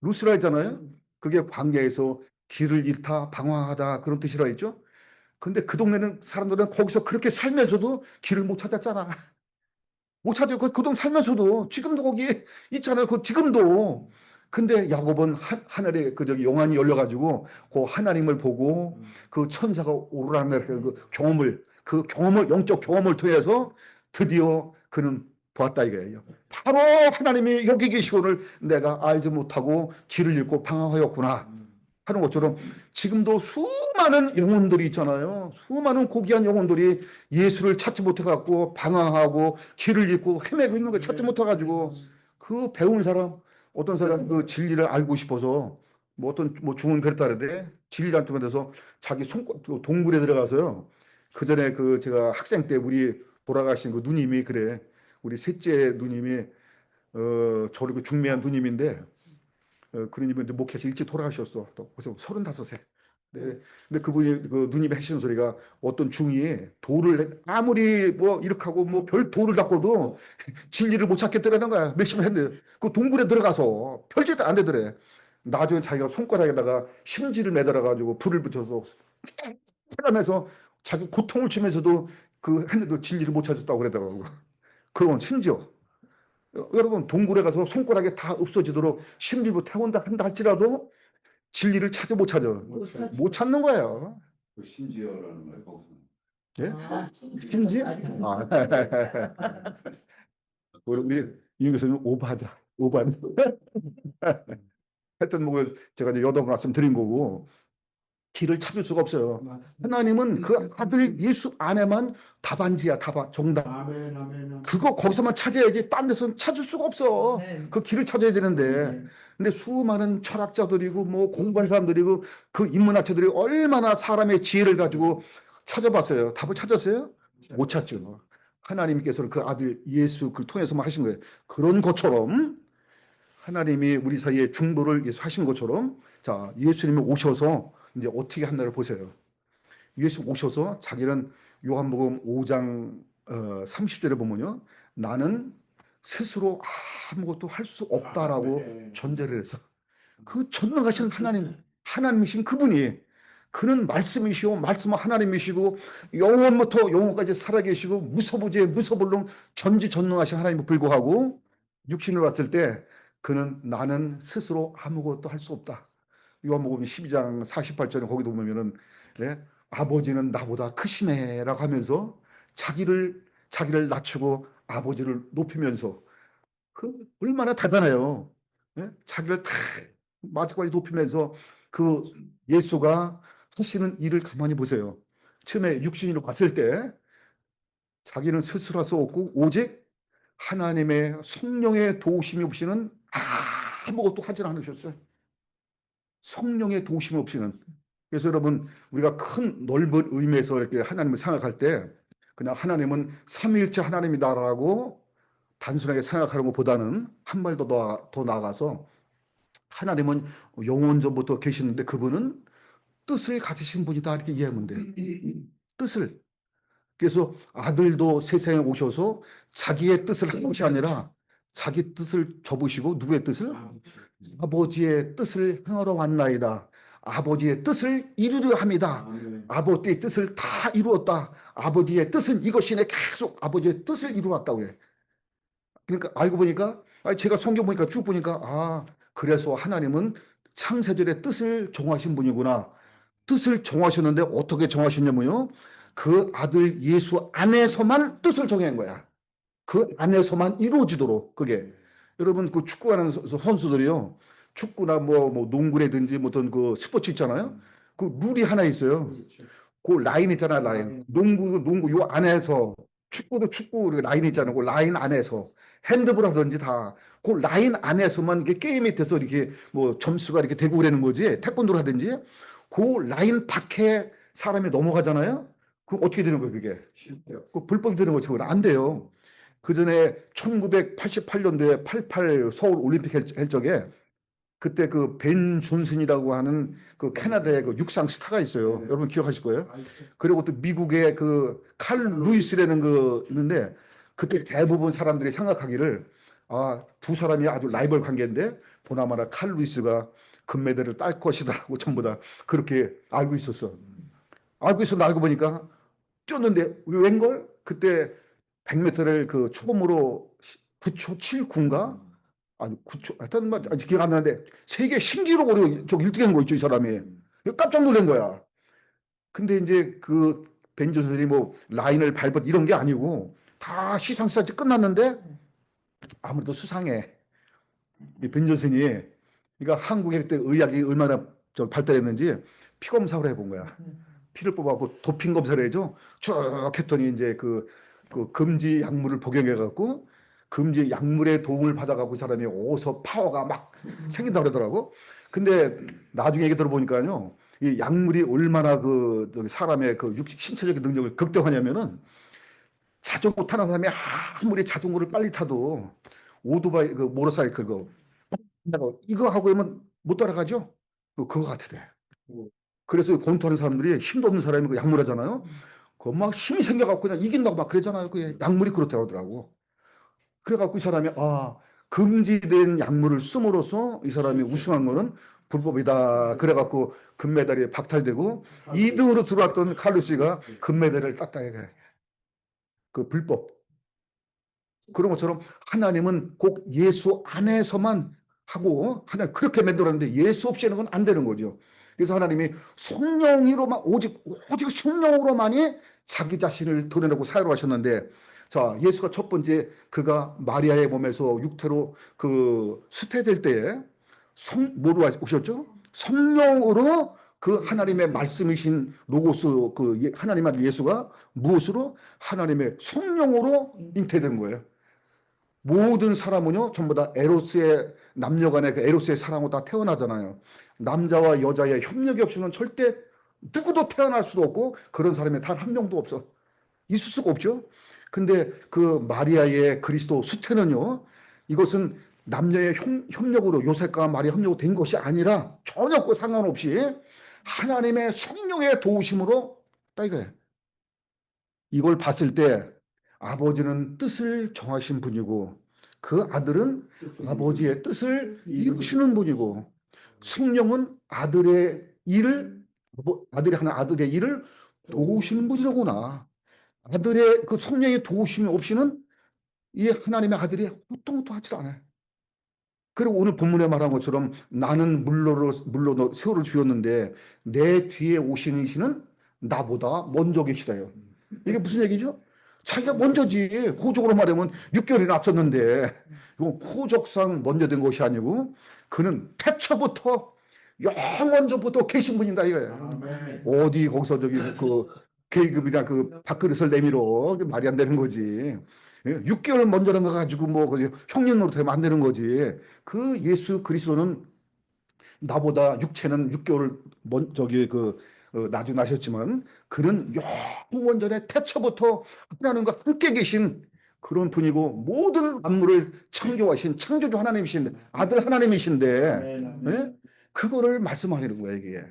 루스라 했잖아요. 그게 광야에서 길을 잃다 방황하다 그런 뜻이라 했죠. 근데 그 동네는 사람들은 거기서 그렇게 살면서도 길을 못 찾았잖아. 못 찾아요. 그 동 살면서도 지금도 거기 있잖아요. 그 지금도. 근데 야곱은 하늘에 그 저기 영안이 열려가지고 그 하나님을 보고 그 천사가 오르락내락 그 경험을 영적 경험을 통해서 드디어 그는 보았다 이거예요. 바로 하나님이 여기 계시고를 내가 알지 못하고 길을 잃고 방황하였구나 하는 것처럼 지금도 수많은 영혼들이 있잖아요. 수많은 고귀한 영혼들이 예수를 찾지 못해갖고 방황하고 길을 잃고 헤매고 있는 걸 찾지 못해가지고 그 배운 사람 어떤 사람 그 진리를 알고 싶어서 뭐 어떤 뭐 중은 그랬다는데 진리를 알기 위해서 자기 그 동굴에 들어가서요. 그 전에 그 제가 학생 때 우리 돌아가신 그 누님이 그래 우리 셋째 누님이 저를 그 중매한 누님인데 그러님은 목회에서 일찍 돌아가셨어. 또 벌써 35세. 네. 근데 그분이 그 누님이 하시는 소리가 어떤 중이 돌을 아무리 뭐 이렇게 하고 뭐 별 돌을 닦고도 진리를 못 찾겠더라는 거야. 열심히 했는데 그 동굴에 들어가서 별짓도 안 되더래. 나중에 자기가 손가락에다가 심지를 매달아 가지고 불을 붙여서 해가면서 자기 고통을 주면서도 그 했는데도 진리를 못 찾았다고 그러더라고. 그건 심지어 여러분 동굴에 가서 손가락에 다 없어지도록 심지로 태운다 한다 할지라도 진리를 찾아 못 찾아. 못 찾는 거예요. 그 심지어라는 말 거기서. 예? 아, 심지? 아, 우리 이 교수님 오바하다. 오바하다. 하여튼 뭐 제가 이제 여러 말씀 드린 거고 길을 찾을 수가 없어요. 맞습니다. 하나님은 그 아들 예수 안에만 답안지야, 답안, 정답. 아멘, 아멘, 아멘. 그거 거기서만 찾아야지 딴 데서는 찾을 수가 없어. 네. 그 길을 찾아야 되는데. 근데 수많은 철학자들이고 뭐 공부한 사람들이고 그 인문학자들이 얼마나 사람의 지혜를 가지고 찾아봤어요. 답을 찾았어요? 못 찾죠. 하나님께서는 그 아들 예수 를 통해서만 하신 거예요. 그런 것처럼 하나님이 우리 사이에 중보를 하신 것처럼 자, 예수님이 오셔서 이제 어떻게 한다를 보세요. 예수 오셔서 자기는 요한복음 5장 30절에 보면요. 나는 스스로 아무것도 할 수 없다라고 아멘. 전제를 했어. 그 전능하신 하나님이신 그분이 그는 말씀이시오. 말씀은 하나님이시고 영원부터 영원까지 살아계시고 무서부지의 무서불능 전지전능하신 하나님을 불구하고 육신을 왔을 때 그는 나는 스스로 아무것도 할 수 없다. 요한복음 12장 48절에 거기도 보면은 네? 아버지는 나보다 크시네라고 하면서 자기를 낮추고 아버지를 높이면서 그 얼마나 대단해요. 예? 자기를 다 마지막까지 높이면서 그 예수가 하시는 일을 가만히 보세요. 처음에 육신으로 봤을 때 자기는 스스로 할 수 없고 오직 하나님의 성령의 도우심이 없이는 아무것도 하질 않으셨어요. 성령의 도우심 없이는. 그래서 여러분 우리가 큰 넓은 의미에서 이렇게 하나님을 생각할 때 그냥 하나님은 삼위일체 하나님이다라고 단순하게 생각하는 것보다는 한 발 더 나아가서 하나님은 영원 전부터 계시는데 그분은 뜻을 가지신 분이다 이렇게 이해하면 돼요. 뜻을. 그래서 아들도 세상에 오셔서 자기의 뜻을 한 것이 아니라 자기 뜻을 접으시고 누구의 뜻을? 아버지의 뜻을 행하러 왔나이다. 아버지의 뜻을 이루려 합니다. 아멘. 아버지의 뜻을 다 이루었다. 아버지의 뜻은 이것이네. 계속 아버지의 뜻을 이루었다고 그래. 그러니까 알고 보니까 제가 성경 보니까 쭉 보니까 그래서 하나님은 창세절의 뜻을 정하신 분이구나. 뜻을 정하셨는데 어떻게 정하셨냐면요. 그 아들 예수 안에서만 뜻을 정한 거야. 그 안에서만 이루어지도록 그게. 여러분 그 축구하는 선수들이요. 축구나 뭐 농구라든지 뭐 어떤 그 스포츠 있잖아요. 그 룰이 하나 있어요. 그렇죠. 그 라인 있잖아, 라인. 농구 요 안에서 축구도 축구 라인 있잖아요. 그 라인 안에서 핸드볼 하든지 다 그 라인 안에서만 이게 게임이 돼서 이렇게 뭐 점수가 이렇게 되고 그러는 거지. 태권도를 하든지 그 라인 밖에 사람이 넘어가잖아요. 그럼 어떻게 되는 거예요, 그게? 실패요. 그 불법이 되는 것처럼 안 돼요. 그 전에 1988년도에 88 서울 올림픽 할 적에 그때 그 벤 존슨이라고 하는 그 캐나다의 그 육상 스타가 있어요. 네. 여러분 기억하실 거예요. 알죠. 그리고 또 미국의 그 칼 루이스라는 그 있는데 그때 대부분 사람들이 생각하기를 두 사람이 아주 라이벌 관계인데 보나마나 칼 루이스가 금메달을 딸 것이다라고 전부 다 그렇게 알고 있었어. 알고 있었는데 알고 보니까 뛰었는데 웬걸? 그때 100m를 그 처음으로 9초 79인가? 아니 9초 하여튼 뭐 아직 기억 안 나는데 세계 신기록으로 저 1등한 거 있죠, 이 사람이. 깜짝 놀란 거야. 근데 이제 그 벤조선이 뭐 라인을 밟은 이런 게 아니고 다 시상식까지 끝났는데 아무래도 수상해. 이 벤조선이 그러니까 한국의 그때 의학이 얼마나 저 발달했는지 피 검사를 해본 거야. 피를 뽑아갖고 도핑 검사를 해줘. 쭉 했더니 이제 그 금지 약물을 복용해갖고 금지 약물의 도움을 받아갖고 그 사람이 어서 파워가 막 생긴다 그러더라고. 근데 나중에 얘기 들어보니까요. 이 약물이 얼마나 그 저기 사람의 그 신체적인 능력을 극대화하냐면은 자전거 타는 사람이 아무리 자전거를 빨리 타도 오토바이 그 모터사이클 이거 하고 하면 못 따라가죠. 그거 같으대. 그래서 권투하는 사람들이 힘도 없는 사람이 그 약물하잖아요. 그 막 힘이 생겨갖고 그냥 이긴다고 막 그러잖아요. 그 약물이 그렇다고 하더라고. 그래갖고 이 사람이 금지된 약물을 씀으로써 이 사람이 우승한 거는 불법이다. 그래갖고 금메달이 박탈되고 2등으로 들어왔던 칼루시가 금메달을 땄다. 이게. 그 불법. 그런 것처럼 하나님은 꼭 예수 안에서만 하고 하나님 그렇게 만들었는데 예수 없이 하는 건 안 되는 거죠. 그래서 하나님이 성령으로만 오직 성령으로만이 자기 자신을 드러내고 사유로 하셨는데 자 예수가 첫 번째 그가 마리아의 몸에서 육태로 그 수태될 때에 뭐로 오셨죠? 성령으로 그 하나님의 말씀이신 로고스 그 하나님 아들 예수가 무엇으로 하나님의 성령으로 잉태된 거예요. 모든 사람은요, 전부 다 에로스의, 남녀 간의 그 에로스의 사랑으로 다 태어나잖아요. 남자와 여자의 협력이 없이는 절대 누구도 태어날 수도 없고, 그런 사람이 단 한 명도 없어. 있을 수가 없죠. 근데 그 마리아의 그리스도 수태는요, 이것은 남녀의 협력으로, 요셉과 마리아 협력으로 된 것이 아니라, 전혀 그 상관없이 하나님의 성령의 도우심으로 딱 이거예요. 이걸 봤을 때 아버지는 뜻을 정하신 분이고 그 아들은 아버지의 뜻을 이루시는 분이고 성령은 아들이 하는 아들의 일을 도우시는 분이로구나. 아들의 그 성령의 도우심이 없이는 이 하나님의 아들이 어떤 하지 않아요. 그리고 오늘 본문에 말한 것처럼 나는 물로 세월을 주었는데 내 뒤에 오시는 이시는 나보다 먼저 계시다요. 이게 무슨 얘기죠? 자기가 먼저지. 호적으로 말하면 6개월이나 앞섰는데 이건 호적상 먼저 된 것이 아니고 그는 태초부터 영원전부터 계신 분이다 이거예요. 어디 거기서 저기 그 계급이나 그 밥그릇을 내밀어 말이 안 되는 거지. 6개월 먼저는 거 가지고 뭐 형님 노릇하면 안 되는 거지. 그 예수 그리스도는 나보다 육체는 6개월 나중에 나셨지만 그는 영원 전에 태초부터 하나님과 함께 계신 그런 분이고 모든 만물을 창조하신 창조주 하나님이신데 아들 하나님이신데 예? 그거를 말씀하시는 거예요 이게.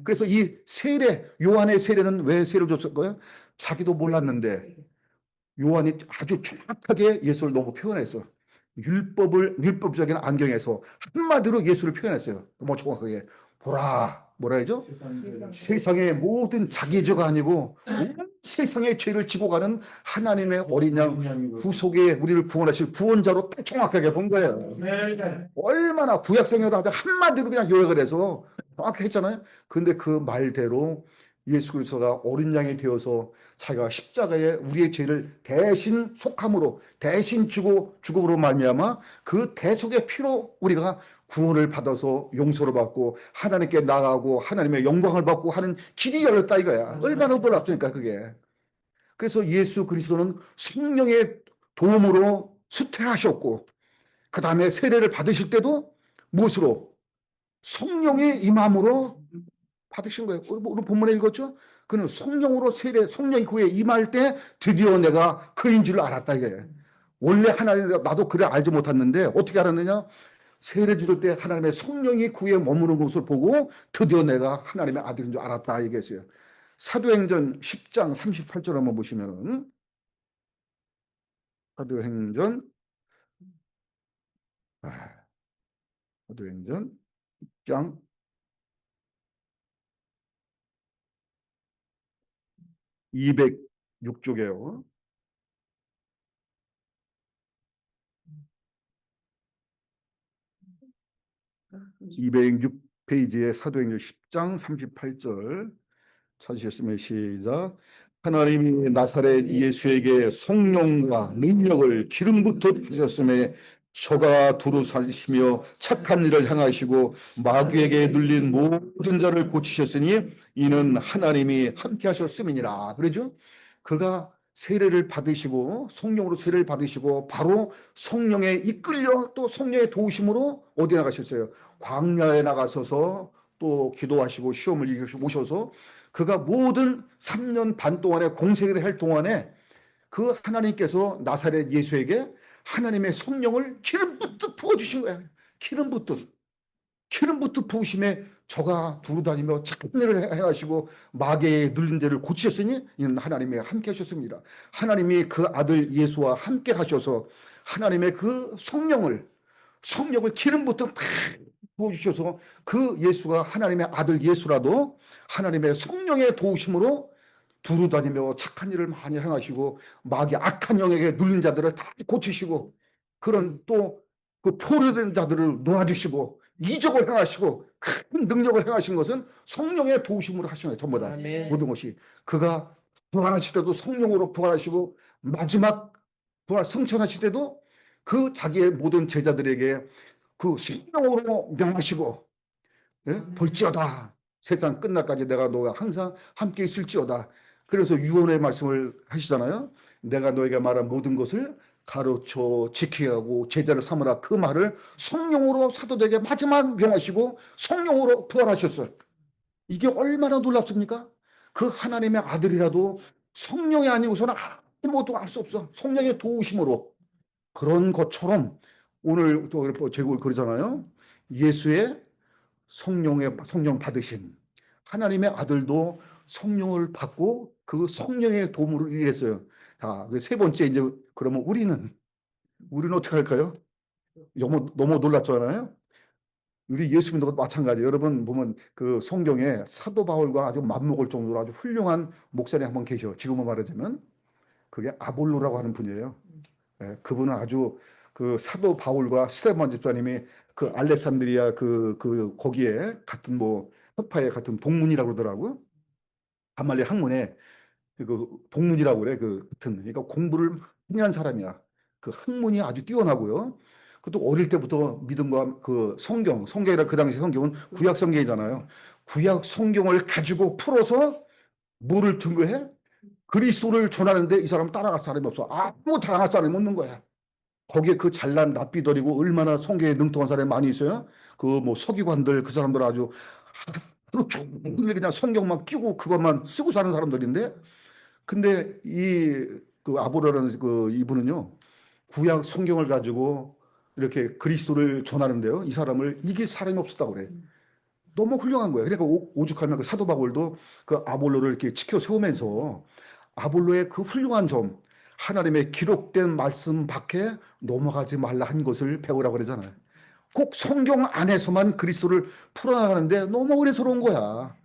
그래서 이 세례 요한의 세례는 왜 세례를 줬을까요? 자기도 몰랐는데 요한이 아주 정확하게 예수를 너무 표현했어. 율법적인 안경에서 한마디로 예수를 표현했어요. 뭐 정확하게 보라 뭐라 하죠? 세상의 모든 자기 죄가 아니고 세상의 죄를 지고 가는 하나님의 어린 양 후속에 우리를 구원하실 구원자로 딱 정확하게 본 거예요. 얼마나 구약성경을 하다 한마디로 그냥 요약을 해서 정확히 했잖아요. 근데 그 말대로 예수 그리스도가 어린 양이 되어서 자기가 십자가에 우리의 죄를 대신 속함으로 대신 죽음으로 말미암아 그 대속의 피로 우리가 구원을 받아서 용서를 받고 하나님께 나가고 하나님의 영광을 받고 하는 길이 열렸다 이거야. 얼마나 놀랍습니까 그게. 그래서 예수 그리스도는 성령의 도움으로 수태하셨고 그 다음에 세례를 받으실 때도 무엇으로? 성령의 임함으로 받으신 거예요. 오늘 본문에 읽었죠? 그는 성령으로 성령이 그에 임할 때 드디어 내가 그인 줄 알았다 이게. 원래 하나님 나도 그래 알지 못했는데 어떻게 알았느냐? 세례 주실 때 하나님의 성령이 그에 머무는 것을 보고 드디어 내가 하나님의 아들인 줄 알았다 얘기했어요. 사도행전 10장 38절 한번 보시면은 사도행전 아, 사도행전 10장 206쪽에요. 206페이지에 사도행전 10장 38절 찾으셨으면 시작. 하나님이 나사렛 예수에게 성령과 능력을 기름 붓듯 하셨음에 저가 두루 살리시며 착한 일을 향하시고 마귀에게 눌린 모든 자를 고치셨으니 이는 하나님이 함께 하셨음이니라. 그러죠? 그가 세례를 받으시고 성령으로 세례를 받으시고 바로 성령에 이끌려 또 성령의 도우심으로 어디 나가셨어요? 광야에 나가서서 또 기도하시고 시험을 이기시고 오셔서 그가 모든 3년 반 동안의 공생애를 할 동안에 그 하나님께서 나사렛 예수에게 하나님의 성령을 기름 붓듯 부어주신 거야. 기름 붓듯 부으심에 저가 두루다니며 착한 일을 행하시고 마귀의 눌린 데를 고치셨으니 이는 하나님이 함께 하셨습니다. 하나님이 그 아들 예수와 함께 하셔서 하나님의 그 성령을 기름부터 팍 부어주셔서 그 예수가 하나님의 아들 예수라도 하나님의 성령의 도우심으로 두루다니며 착한 일을 많이 행하시고 마귀 악한 영에게 눌린 자들을 다 고치시고 그런 또 그 포로된 자들을 놓아주시고 이적을 행하시고 큰 능력을 행하신 것은 성령의 도우심으로 하시는 거예요. 전부 다 아멘. 모든 것이 그가 부활하실 때도 성령으로 부활하시고 마지막 부활 승천하실 때도 그 자기의 모든 제자들에게 그 성령으로 명하시고 예? 볼지어다 세상 끝날까지 내가 너와 항상 함께 있을지어다. 그래서 유언의 말씀을 하시잖아요. 내가 너에게 말한 모든 것을 가르쳐 지키게 하고 제자를 삼으라. 그 말을 성령으로 사도들에게 마지막 명하시고 성령으로 부활하셨어요. 이게 얼마나 놀랍습니까? 그 하나님의 아들이라도 성령이 아니고서는 아무것도 알 수 없어. 성령의 도우심으로. 그런 것처럼 오늘 또 제목을 그러잖아요. 예수의 성령 받으신 하나님의 아들도 성령을 받고 그 성령의 도움으로 일했어요. 자, 세 번째 이제 그러면 우리는 어떻게 할까요? 너무 놀랐잖아요. 우리 예수 믿는 것도 마찬가지예요. 여러분 보면 그 성경에 사도 바울과 아주 맞먹을 정도로 아주 훌륭한 목사님 한 분 계셔. 지금은 말하자면 그게 아볼로라고 하는 분이에요. 예, 그분은 아주 그 사도 바울과 스테반 집사님이 그 알렉산드리아 거기에 같은 뭐 학파에 같은 동문이라고 그러더라고요. 가말리엘 학문에 그 동문이라고 그래. 그 같은 그러니까 공부를 많이 한 사람이야. 그 학문이 아주 뛰어나고요. 그것도 어릴 때부터 믿음과 그 성경이라 그 당시 성경은 구약 성경이잖아요. 구약 성경을 가지고 풀어서 뭐를 증거해? 그리스도를 전하는데 이 사람 따라갈 사람이 없어. 아무 당할 사람이 없는 거야. 거기에 그 잘난 납비들이고 얼마나 성경에 능통한 사람이 많이 있어요. 그 뭐 서기관들 그 사람들 아주 하루 종일 그냥 성경만 끼고 그것만 쓰고 사는 사람들인데 근데 그 아보라는 그 이분은요 구약 성경을 가지고 이렇게 그리스도를 전하는데요 이 사람을 이길 사람이 없었다고 그래. 너무 훌륭한 거예요. 그러니까 오죽하면 그 사도 바울도 그 아볼로를 이렇게 지켜 세우면서 아볼로의 그 훌륭한 점, 하나님의 기록된 말씀 밖에 넘어가지 말라 한 것을 배우라고 그러잖아요. 꼭 성경 안에서만 그리스도를 풀어나가는데 너무 어리석은 거야.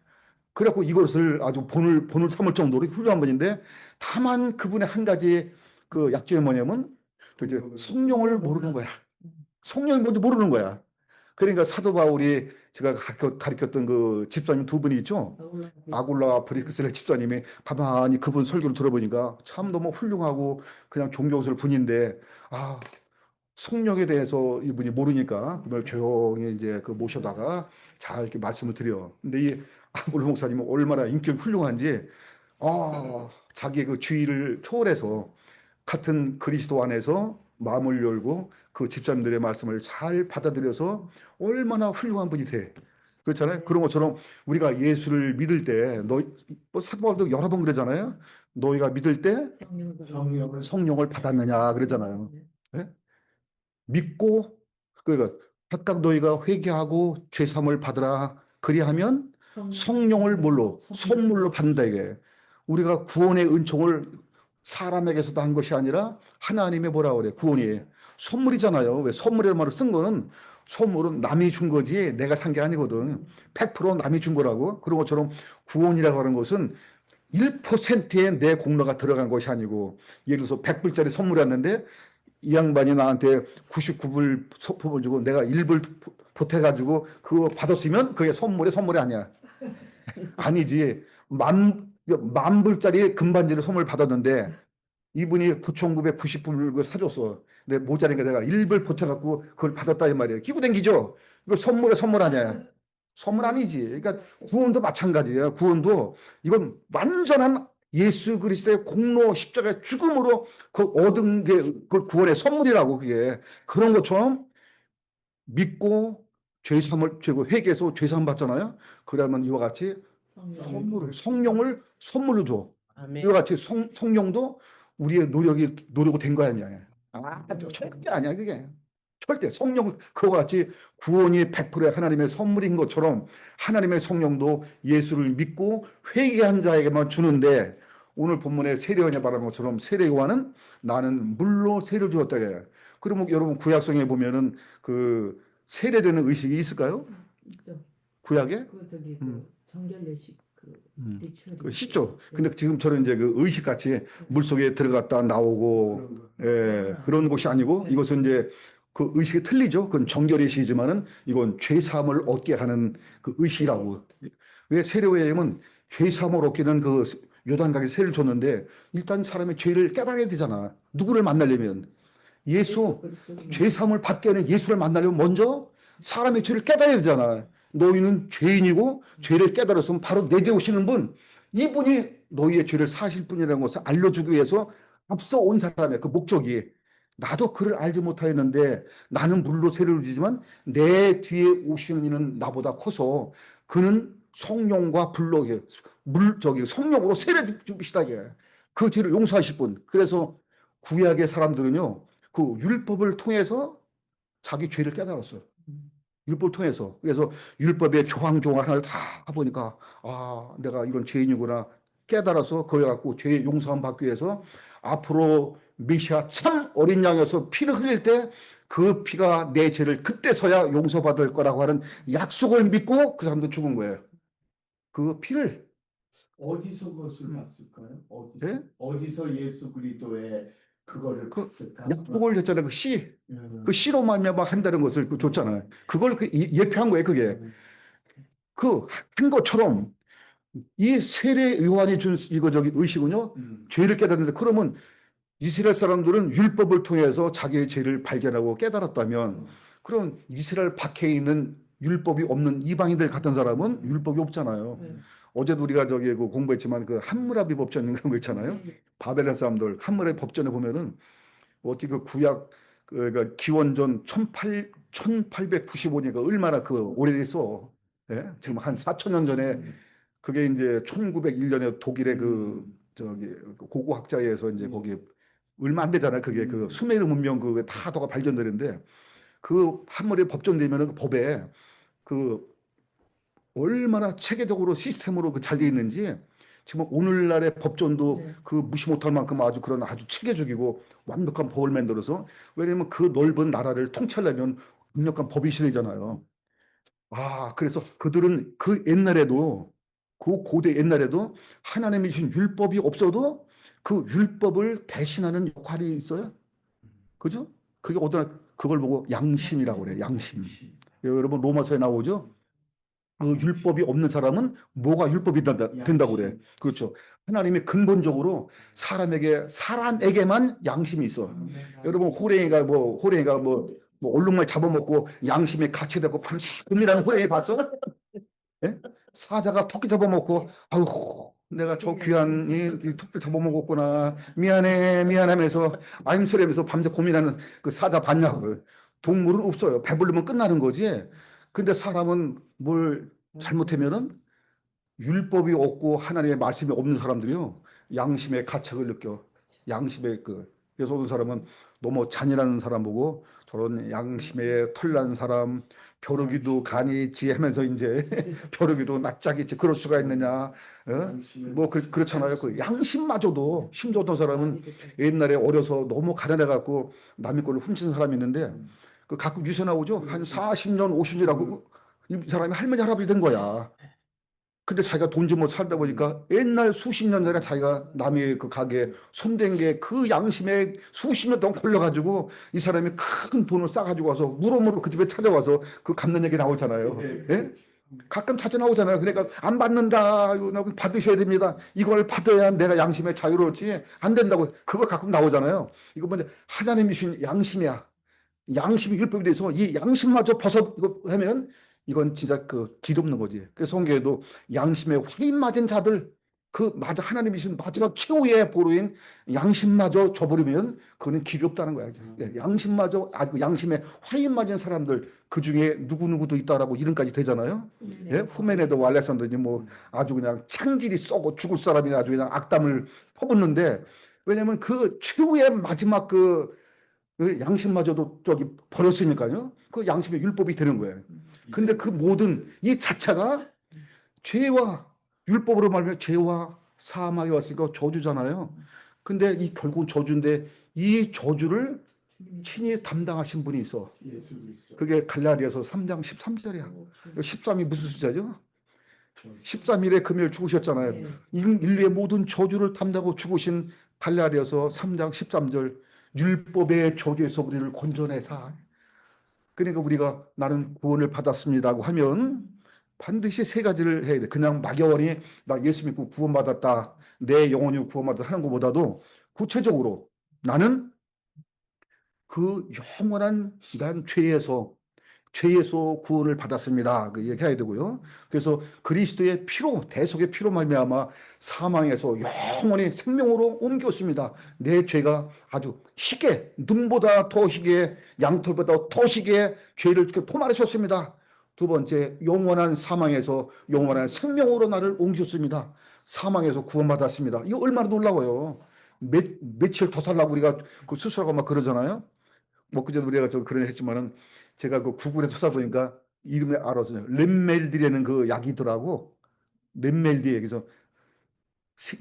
그래갖고 이것을 아주 본을 삼을 정도로 훌륭한 분인데 다만 그분의 한 가지 그 약점이 뭐냐면 이제 성령을 모르는 거야. 성령이 뭔지 모르는 거야. 그러니까 사도 바울이 제가 가르쳤던 그 집사님 두 분이 있죠. 아굴라 브리크스의 집사님이 가만히 그분 설교를 들어보니까 참 너무 훌륭하고 그냥 존경스러운 분인데 아 성령에 대해서 이분이 모르니까 그걸 조용히 이제 그 모셔다가 잘 이렇게 말씀을 드려. 근데 이 아굴라 목사님은 얼마나 인격이 훌륭한지 자기의 그 주의를 초월해서 같은 그리스도 안에서 마음을 열고 그 집사님들의 말씀을 잘 받아들여서 얼마나 훌륭한 분이 돼. 그렇잖아요. 그런 것처럼 우리가 예수를 믿을 때, 뭐 사도 바울도 여러 번 그러잖아요. 너희가 믿을 때 성령을 받았느냐 그러잖아요. 예? 믿고 그러니까 각각 너희가 회개하고 죄사함을 받으라. 그리하면 성령을 뭘로 선물로 받는다 이게. 우리가 구원의 은총을 사람에게서도 한 것이 아니라 하나님의 뭐라 그래 구원이 선물이잖아요. 왜 선물이라는 말을 쓴 거는 선물은 남이 준 거지 내가 산 게 아니거든. 100% 남이 준 거라고. 그런 것처럼 구원이라고 하는 것은 1%의 내 공로가 들어간 것이 아니고 예를 들어서 100불짜리 선물이었는데 이 양반이 나한테 99불 소품을 주고 내가 1불 보태가지고 그거 받았으면 그게 선물이 아니야. 아니지. 만 불짜리 금반지를 선물 받았는데 이분이 9,990불을 사줬어. 근데 모자니까 내가 1불 보태갖고 그걸 받았다 이 말이에요. 끼고 댕기죠? 이거 선물 아니야. 선물 아니지. 그러니까 구원도 마찬가지예요. 구원도 이건 완전한 예수 그리스도의 공로 십자가의 죽음으로 그 얻은 게 그 구원의 선물이라고 그게. 그런 것처럼 믿고 죄사함을 죄고 회개해서 죄사함 받잖아요. 그러면 이와 같이 성령을 선물로 줘. 아멘. 이와 같이 성령도 우리의 노력이 된 거 아니야. 절대 아니야 그게. 절대 성령 그와 같이 구원이 100%의 하나님의 선물인 것처럼 하나님의 성령도 예수를 믿고 회개한 자에게만 주는데 오늘 본문에 세례요한이 말한 것처럼 세례요한은 나는 물로 세례를 주었다 그래요. 그러면 여러분 구약성에 보면은 그 세례되는 의식이 있을까요? 있죠. 구약에? 그 저기 음. 그 정결례식 그 음. 리추얼이 그 씻죠. 네. 근데 지금처럼 이제 그 의식같이 물속에 들어갔다 나오고 그런 것이 아니고 네. 이것은 이제 그 의식이 틀리죠. 그건 정결의식이지만은 이건 죄사함을 얻게 하는 그 의식이라고. 왜 세례요한은 죄사함을 얻기는 그 요단강에 세를 줬는데 일단 사람의 죄를 깨달아야 되잖아. 누구를 만나려면 예수 그리스도. 죄사함을 받게 하는 예수를 만나려면 먼저 사람의 죄를 깨달아야 되잖아. 너희는 죄인이고 죄를 깨달았으면 바로 내게 오시는 분, 이분이 너희의 죄를 사실 분이라는 것을 알려주기 위해서 앞서 온 사람의 그 목적이 나도 그를 알지 못하였는데 나는 물로 세례를 주지만 내 뒤에 오시는 이는 나보다 커서 그는 성령과 불로 성령으로 세례 주시다 그 죄를 용서하실 분. 그래서 구약의 사람들은요 그 율법을 통해서 자기 죄를 깨달았어요. 율법을 통해서. 그래서 율법의 조항조항 하나를 다 보니까 아 내가 이런 죄인이구나 깨달아서 그래 갖고 죄 용서함 받기 위해서 앞으로 메시아 참 어린 양에서 피를 흘릴 때 그 피가 내 죄를 그때서야 용서받을 거라고 하는 약속을 믿고 그 사람도 죽은 거예요. 그 피를 어디서 그것을 봤을까요? 어디서? 예? 어디서 예수 그리스도의 그거를 그 봤을까? 약속을 했잖아요. 그 씨. 음. 그 씨로 말미암아 한다는 것을 줬잖아요. 그걸 예표한 거예요. 그게 그 한 것처럼 이 세례 요한이 준 이거 저기 의식은요 죄를 깨닫는데 그러면 이스라엘 사람들은 율법을 통해서 자기의 죄를 발견하고 깨달았다면 그럼 이스라엘 밖에 있는 율법이 없는 이방인들 같은 사람은 율법이 없잖아요. 네. 어제도 우리가 저기 그 공부했지만 그 함무라비 법전 그런 거 있잖아요. 네. 바벨론 사람들 함무라비 법전에 보면은 어떻게 그 구약 그러니까 기원전 1895년가 얼마나 그 오래됐어. 예? 지금 한 4천 년 전에 그게 이제 1901년에 독일의 그 저기 고고학자에 의해서 이제 거기 얼마 안 되잖아요. 그게 그 수메르 문명 그 다도가 발견되는데 그 한머리 법전되면은 그 법에 그 얼마나 체계적으로 시스템으로 그 잘 돼 있는지 지금 오늘날의 법전도 네. 그 무시 못할 만큼 아주 그런 아주 체계적이고 완벽한 법을 만들어서 왜냐면 그 넓은 나라를 통치하려면 강력한 법이 실리잖아요. 아, 그래서 그들은 그 옛날에도 그 고대 옛날에도 하나님이 주신 율법이 없어도 그 율법을 대신하는 역할이 있어요. 그죠? 그게 어떤 그걸 보고 양심이라고 그래요. 양심. 여러분 로마서에 나오죠? 그 율법이 없는 사람은 뭐가 율법이 된다고 그래. 그렇죠. 하나님이 근본적으로 사람에게만 양심이 있어. 여러분 호랭이가 뭐 얼룩말 잡아먹고 양심이 가치되고 밤새 금이라는 호랭이 봤어? 예? 사자가 토끼 잡아먹고 아우 내가 저 귀한 이 토끼 잡아먹었구나 미안해 미안하면서 아임소리하면서 밤새 고민하는 그 사자 봤냐고. 동물은 없어요. 배부르면 끝나는 거지. 근데 사람은 뭘 잘못하면은 율법이 없고 하나님의 말씀이 없는 사람들이요 양심의 가책을 느껴. 양심의 그래서 어떤 사람은 너무 잔인한 사람 보고 저런 양심에 털난 사람 벼룩이도 간이 있지 하면서 이제 벼룩이도 낯짝이 있지 그럴 수가 있느냐. 뭐 그렇잖아요. 그 양심마저도 심지어 어떤 사람은 옛날에 어려서 너무 가난해 갖고 남의 거를 훔친 사람이 있는데 그 가끔 뉴스 나오죠. 한 40년 50년이라고 이 사람이 할머니 할아버지 된 거야. 근데 자기가 돈 좀 못 살다 보니까 옛날 수십 년 전에 자기가 남의 그 가게에 손댄 게 그 양심에 수십 년 동안 걸려가지고 이 사람이 큰 돈을 싸가지고 와서 물어물어 그 집에 찾아와서 그 갚는 얘기 나오잖아요. 예? 가끔 찾아 나오잖아요. 그러니까 안 받는다. 이거 받으셔야 됩니다. 이걸 받아야 내가 양심에 자유로울지 안 된다고 그거 가끔 나오잖아요. 이거 뭐냐 하나님이 주신 양심이야. 양심이 율법에 대해서 이 양심마저 이거 하면 이건 진짜 그 길없는 거지. 그래서 성경에도 양심에 후임 맞은 자들 맞아 하나님이 주신 마지막 최후의 보루인 양심마저 저버리면 그거는 길이 없다는 거야. 양심마저 양심에 화인 맞은 사람들 그 중에 누구누구도 있다라고 이름까지 되잖아요. 예? 후메네도 알렉산더니 뭐 아주 그냥 창질이 썩고 죽을 사람이 아주 그냥 악담을 퍼붓는데 왜냐면 그 최후의 마지막 그 양심마저도 저기 버렸으니까요. 그 양심의 율법이 되는 거예요. 근데 그 모든 이 자체가 죄와 율법으로 말하면 죄와 사망이 왔으니까 저주잖아요. 근데 이 결국은 저주인데 이 저주를 친히 담당하신 분이 있어. 예수 그리스도. 그게 갈라디아서 3장 13절이야. 13이 무슨 숫자죠? 13일에 금요일 죽으셨잖아요. 네. 인류의 모든 저주를 담당하고 죽으신 갈라디아서 3장 13절 율법의 저주에서 우리를 건져내사. 그러니까 우리가 나는 구원을 받았습니다고 하면 반드시 세 가지를 해야 돼. 그냥 막연히 나 예수 믿고 구원받았다. 내 영혼이 구원받았다 하는 것보다도 구체적으로 나는 그 영원한 난 죄에서 구원을 받았습니다. 그 얘기해야 되고요. 그래서 그리스도의 피로, 대속의 피로 말미암아 사망에서 영원히 생명으로 옮겼습니다. 내 죄가 아주 희게, 눈보다 더 희게, 양털보다 더 희게 죄를 토말하셨습니다. 두 번째, 영원한 사망에서 영원한 생명으로 나를 옮겼습니다. 사망에서 구원받았습니다. 이거 얼마나 놀라워요. 며칠 더 살라고 우리가 그 수술하고 막 그러잖아요. 뭐 그전에 우리가 저 그런 했지만은 제가 그 구글에 찾아보니까 이름을 알았어요. 렘멜디라는 그 약이더라고. 렘멜디. 그래서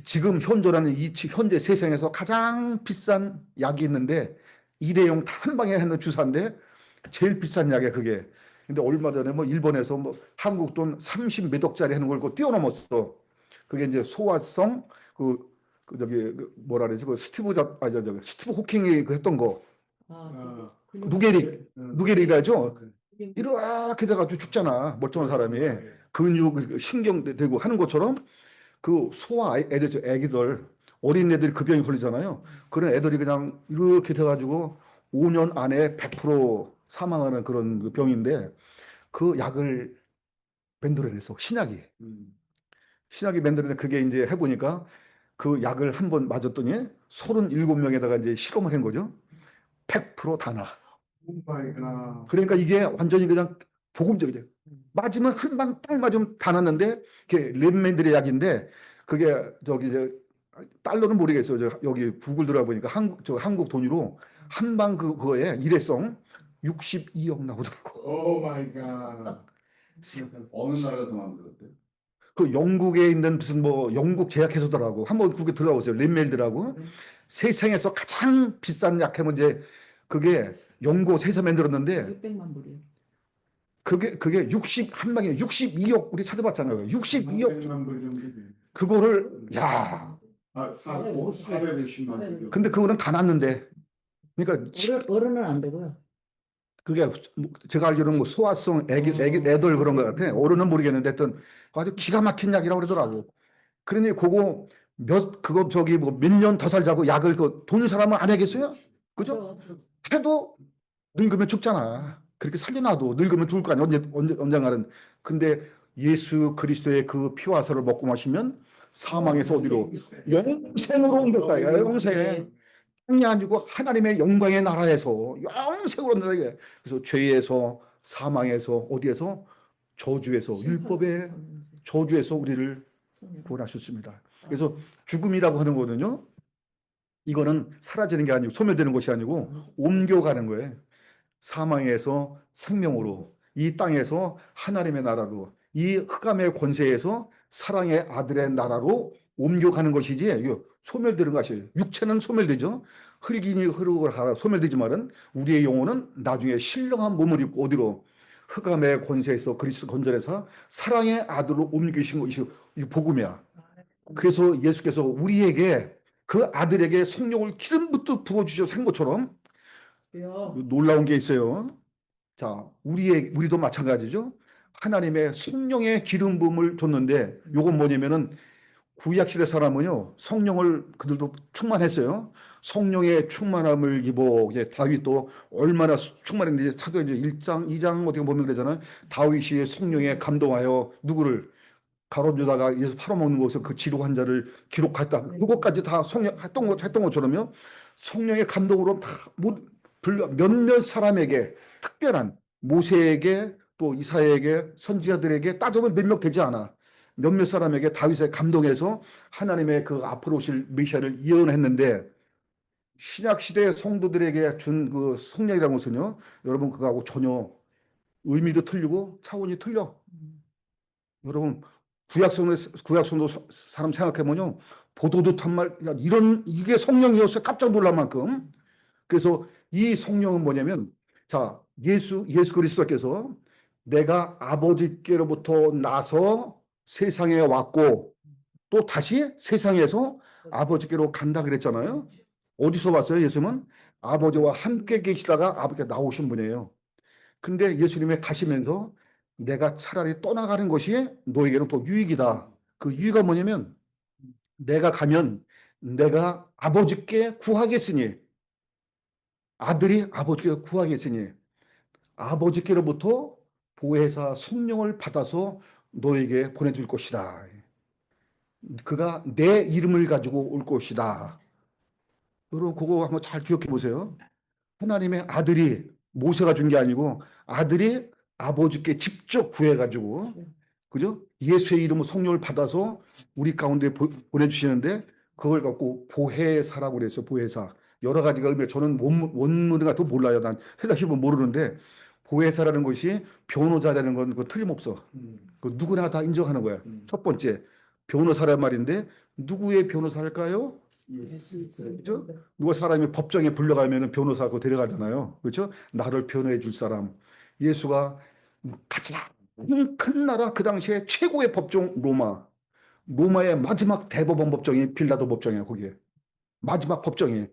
지금 현존하는 현재 세상에서 가장 비싼 약이 있는데 일회용 다 한 방에 하는 주사인데 제일 비싼 약이야 그게. 근데 얼마 전에 뭐 일본에서 뭐 한국 돈 30 몇 억짜리 하는 걸 뛰어넘었어. 그게 이제 소화성 저기 뭐라 그러지 그 스티브 호킹이 그 했던 거 누게릭이라죠. 이렇게 돼가지고 죽잖아 멀쩡한 사람이 근육 신경 되고 하는 것처럼 그 소아 애기들 어린 애들이 그 병이 걸리잖아요. 그런 애들이 그냥 이렇게 돼가지고 5년 안에 100% 사망하는 그런 그 병인데 그 약을 만들어냈어 신약이 만들어내 그게 이제 해보니까 그 약을 한 번 맞았더니 37명에다가 이제 실험을 한 거죠. 100%다 나. 오 마이 갓. 그러니까 이게 완전히 그냥 복음적이죠. 맞으면 한 방 딱 맞으면 다 났는데 그게 랩맨들의 약인데 그게 저기 이제 달러는 모르겠어요. 여기 구글 들어가 보니까 한국 돈으로 한 방 그거에 일회성 62억 나오더라고. 오 마이 갓. 어느 나라에서 만들었대? 그 영국에 있는 무슨 뭐 영국 제약회사더라고. 한번 그게 들어가 보세요. 랩멜드라고. 세상에서 가장 비싼 약하면 이제 그게 영국에서 만들었는데 600만 불이요. 그게 한 방에 62억 우리 찾아봤잖아요. 62억 100만 불 정도 돼. 그거를 야 아, 450만 불. 근데 그거는 다 났는데 그러니까 어른은 안 되고요. 그게 제가 알기로는 뭐 소화성 애들 그런 거 같아. 어른은 모르겠는데 하여튼 아주 기가 막힌 약이라고 그러더라고. 그러니 그거 그거 저기 뭐 몇 년 더 살자고 약을 돈을 사람은 안 하겠어요? 그죠? 해도 늙으면 죽잖아. 그렇게 살려놔도 늙으면 죽을 거 아니야. 언젠가는. 근데 예수 그리스도의 그 피와 살을 먹고 마시면 사망에서 어디로? 영생으로 옮겼다. 영생. 땅이 아니고 하나님의 영광의 나라에서 영생으로 옮겼다. 이게. 그래서 죄에서 사망에서 어디에서? 저주에서 율법의 저주에서 우리를 구원하셨습니다. 그래서 죽음이라고 하는 거는요. 이거는 사라지는 게 아니고 소멸되는 것이 아니고 옮겨가는 거예요. 사망에서 생명으로 이 땅에서 하나님의 나라로 이 흑암의 권세에서 사랑의 아들의 나라로 옮겨가는 것이지 이거 소멸되는 것이 육체는 소멸되죠. 흙이니 흙으로 소멸되지만은 우리의 영혼은 나중에 신령한 몸을 입고 어디로 흑암의 권세에서 그리스도 건전해서 사랑의 아들로 옮기신 것이 복음이야. 그래서 예수께서 우리에게 그 아들에게 성령을 기름부터 부어주셔서 한 것처럼 놀라운 게 있어요. 자, 우리도 마찬가지죠. 하나님의 성령의 기름 부음을 줬는데 요건 뭐냐면은 구약시대 사람은요 성령을 그들도 충만했어요. 성령의 충만함을 입어 이제 다윗도 얼마나 충만했는지 사도행전 1장 2장 어떻게 보면 그러잖아요. 다윗이 성령에 감동하여 누구를 가롯유다가 예수 팔아먹는 곳에서 그 지루 환자를 기록했다. 그것까지 다 성령 했던 것처럼요. 성령의 감동으로 다 몇몇 사람에게 특별한 모세에게 또 이사야에게 선지자들에게 따져보면 몇 명 되지 않아. 몇몇 사람에게 다윗의 감동해서 하나님의 그 앞으로 오실 메시아를 예언했는데 신약 시대 성도들에게 준 그 성령이라는 것은요, 여러분 그거하고 전혀 의미도 틀리고 차원이 틀려. 여러분 구약성도 사람 생각해보면요, 보도도 탄말 이런 이게 성령이었어요. 깜짝 놀랄 만큼. 그래서 이 성령은 뭐냐면, 자, 예수 그리스도께서 내가 아버지께로부터 나서 세상에 왔고 또 다시 세상에서 아버지께로 간다 그랬잖아요. 어디서 왔어요? 예수님은 아버지와 함께 계시다가 아버지가 나오신 분이에요. 근데 예수님이 가시면서 내가 차라리 떠나가는 것이 너에게는 더 유익이다. 그 유익은 뭐냐면, 내가 가면 내가 아버지께 구하겠으니, 아들이 아버지께 구하겠으니 아버지께로부터 보혜사 성령을 받아서 너에게 보내줄 것이다. 그가 내 이름을 가지고 올 것이다. 여러분 그거 한번 잘 기억해 보세요. 하나님의 아들이 모세가 준 게 아니고 아들이 아버지께 직접 구해가지고, 그죠? 예수의 이름으로 성령을 받아서 우리 가운데 보내주시는데, 그걸 갖고 보혜사라고 그랬어요. 보혜사. 여러 가지가 의미가, 저는 원문을 갖고 몰라요. 난 헬라식은 모르는데, 보혜사라는 것이 변호자라는 건 그거 틀림없어. 그 누구나 다 인정하는 거야. 첫 번째, 변호사란 말인데 누구의 변호사일까요? 그죠? 누가 사람이 법정에 불려가면 변호사 그 데려가잖아요. 그렇죠? 나를 변호해 줄 사람. 예수가 가장 큰 나라, 그 당시에 최고의 법정 로마의 마지막 대법원 법정이 빌라도 법정이에요. 거기에 마지막 법정이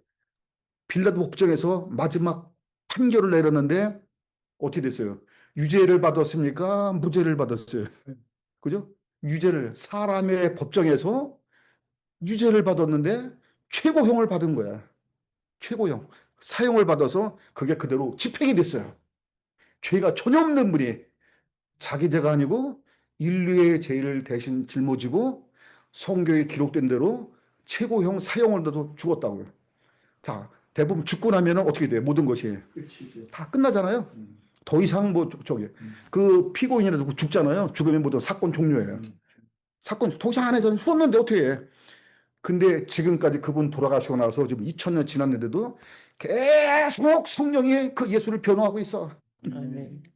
빌라도 법정에서 마지막 판결을 내렸는데 어떻게 됐어요? 유죄를 받았습니까? 무죄를 받았어요. 그죠? 사람의 법정에서 유죄를 받았는데 최고형을 받은 거야. 최고형. 사형을 받아서 그게 그대로 집행이 됐어요. 죄가 전혀 없는 분이 자기 죄가 아니고 인류의 죄를 대신 짊어지고 성경에 기록된 대로 최고형 사형을 받아서 죽었다고요. 자, 대부분 죽고 나면 어떻게 돼요? 모든 것이 끝이죠. 다 끝나잖아요. 더 이상 뭐 저기 그 피고인이라도 죽잖아요. 죽으면 모두 사건 종료예요. 사건 더 이상 안 해서 죽었는데 어떻게 해? 근데 지금까지 그분 돌아가시고 나서 지금 2000년 지났는데도 계속 성령이 그 예수를 변호하고 있어.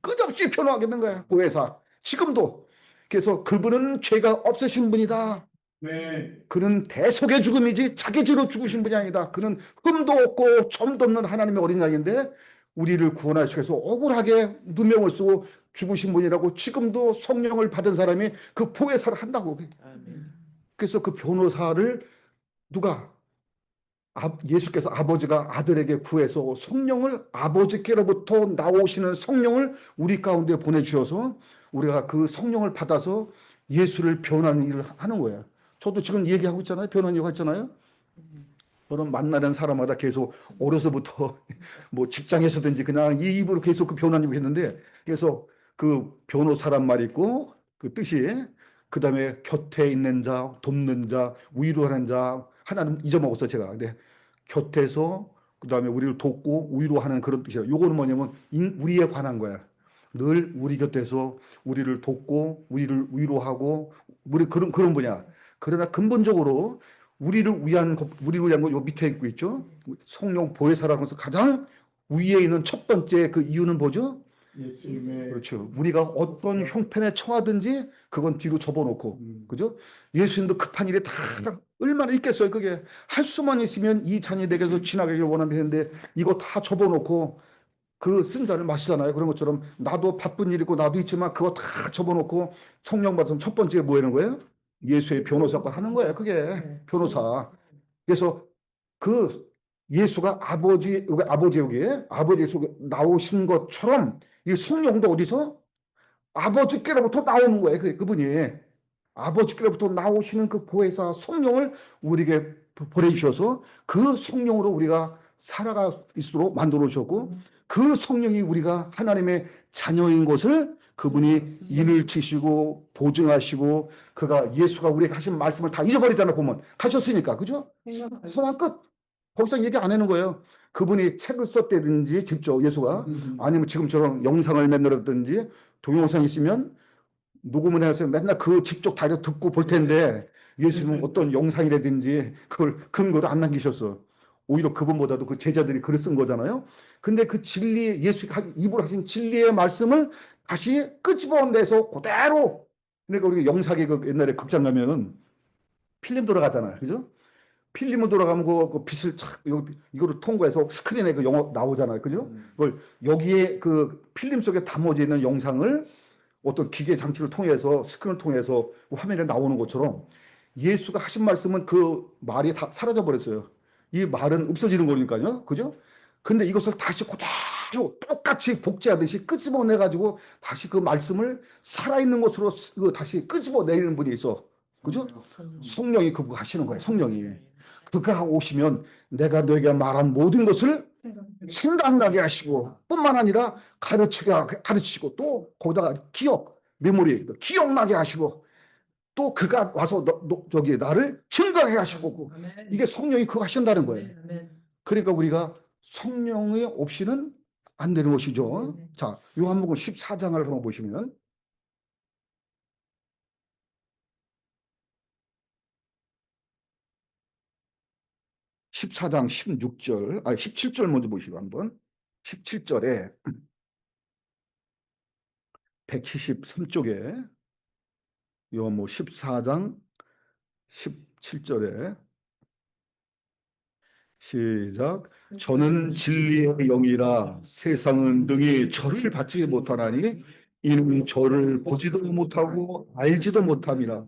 끝없이 변호하겠는 거야. 보혜사. 지금도. 그래서 그분은 죄가 없으신 분이다. 네. 그는 대속의 죽음이지 자기 죄로 죽으신 분이 아니다. 그는 흠도 없고 점도 없는 하나님의 어린 양인데 우리를 구원하시기 위해서 억울하게 누명을 쓰고 죽으신 분이라고, 지금도 성령을 받은 사람이 그 보혜사를 한다고. 그래서 그 변호사를 누가? 예수께서 아버지가 아들에게 구해서 성령을, 아버지께로부터 나오시는 성령을 우리 가운데 보내주셔서 우리가 그 성령을 받아서 예수를 변호하는 일을 하는 거예요. 저도 지금 얘기하고 있잖아요. 변호하는 일 했잖아요. 저는 만나는 사람마다 계속 어려서부터 뭐 직장에서든지 그냥 이 입으로 계속 그 변호하는 일 했는데, 그래서 그 변호사란 말이 있고 그 뜻이, 그 다음에 곁에 있는 자, 돕는 자, 위로하는 자, 하나는 잊어먹었어 제가. 근데 곁에서 그 다음에 우리를 돕고 위로하는 그런 뜻이야. 요거는 뭐냐면 우리에 관한 거야. 늘 우리 곁에서 우리를 돕고 우리를 위로하고 우리 그런 분야. 그러나 근본적으로 우리를 위한 거 요 밑에 있고 있죠. 성령 보혜사라고 해서 가장 위에 있는 첫 번째 그 이유는 뭐죠? 예수님의 그렇죠. 우리가 어떤 형편에 처하든지 그건 뒤로 접어놓고, 그죠? 예수님도 급한 일에 다 얼마나 있겠어요. 그게 할 수만 있으면 이 잔이 내게서 지나가길 원하는데 이거 다 접어놓고 그 쓴 잔을 마시잖아요. 그런 것처럼 나도 바쁜 일 있고 나도 있지만 그거 다 접어놓고 성령 받으면 첫 번째 뭐 하는 거예요? 예수의 변호사가 하는 거예요. 그게 변호사. 그래서 그 예수가 아버지 여기에 아버지 속에 나오신 것처럼 이 성령도 어디서? 아버지께로부터 나오는 거예요. 그분이 아버지께로부터 나오시는 그 보혜사 성령을 우리에게 보내주셔서 그 성령으로 우리가 살아갈 수 있도록 만들어 주셨고, 그 성령이 우리가 하나님의 자녀인 것을 그분이 인을 치시고 보증하시고, 그가 예수가 우리에게 하신 말씀을 다 잊어버리잖아. 보면 하셨으니까, 그죠? 소망 끝. 거기서 얘기 안 하는 거예요. 그분이 책을 썼다든지 직접 예수가, 아니면 지금처럼 영상을 만들었든지 동영상 있으면 녹음을 해서 맨날 그 직접 다 듣고 볼 텐데, 예수님은 어떤 영상이라든지 그걸 근거를 안 남기셨어. 오히려 그분보다도 그 제자들이 글을 쓴 거잖아요. 근데 그 진리, 예수 입으로 하신 진리의 말씀을 다시 끄집어내서 그대로, 그러니까 우리가 영사계 그 옛날에 극장 가면은 필름 돌아가잖아요. 그죠? 필름으로 돌아가면 그 빛을 착, 이거를 통과해서 스크린에 그 영화 나오잖아요. 그죠? 그걸 여기에 그 필름 속에 담아져 있는 영상을 어떤 기계 장치를 통해서 스크린을 통해서 화면에 나오는 것처럼 예수가 하신 말씀은 그 말이 다 사라져 버렸어요. 이 말은 없어지는 거니까요. 그죠? 근데 이것을 다시 그대로 똑같이 복제하듯이 끄집어내 가지고 다시 그 말씀을 살아있는 것으로 다시 끄집어내는 분이 있어. 그죠? 성령이 그거 하시는 거예요. 성령이. 그가 오시면 내가 너에게 말한 모든 것을 생각나게 하시고 뿐만 아니라 가르치고 또 거기다가 메모리 기억나게 하시고 또 그가 와서 저기 나를 증거하게 하시고 이게 성령이 그거 하신다는 거예요. 그러니까 우리가 성령이 없이는 안 되는 것이죠. 자, 요한복음 14장을 한번 보시면 14장 16절, 17절 먼저 보시고 한번. 17절에 173쪽에 요한복음 14장 17절에 시작. 저는 진리의 영이라 세상은 능히 저를 받지 못하나니 이는 저를 보지도 못하고 알지도 못함이라.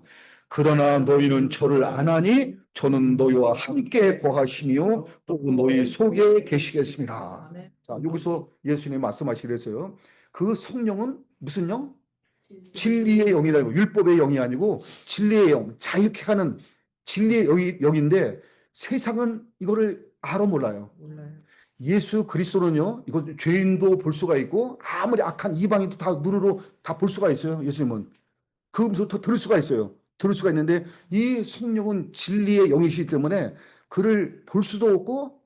그러나 너희는 저를 아나니 저는 너희와 함께 거하시며 또 너희 속에 계시겠습니다. 자, 여기서 예수님이 말씀하시랬어요. 그 성령은 무슨 영? 진리의 영이라고. 율법의 영이 아니고 진리의 영, 자유케 하는 진리의 영인데 세상은 이거를 알아 몰라요. 예수 그리스도는요, 이거 죄인도 볼 수가 있고 아무리 악한 이방인도 다 눈으로 다 볼 수가 있어요. 예수님은 그 음성을 더 들을 수가 있어요. 들을 수가 있는데 이 성령은 진리의 영이시기 때문에 그를 볼 수도 없고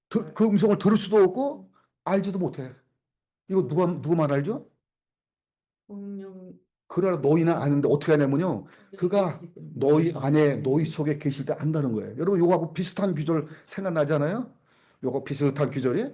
그 음성을 들을 수도 없고 알지도 못해. 이거 누구만 알죠? 그러나 너희는 아는데 어떻게 하냐면요. 그가 너희 안에 너희 속에 계실 때 안다는 거예요. 여러분 요거하고 비슷한 구절 생각나잖아요. 요거 비슷한 구절이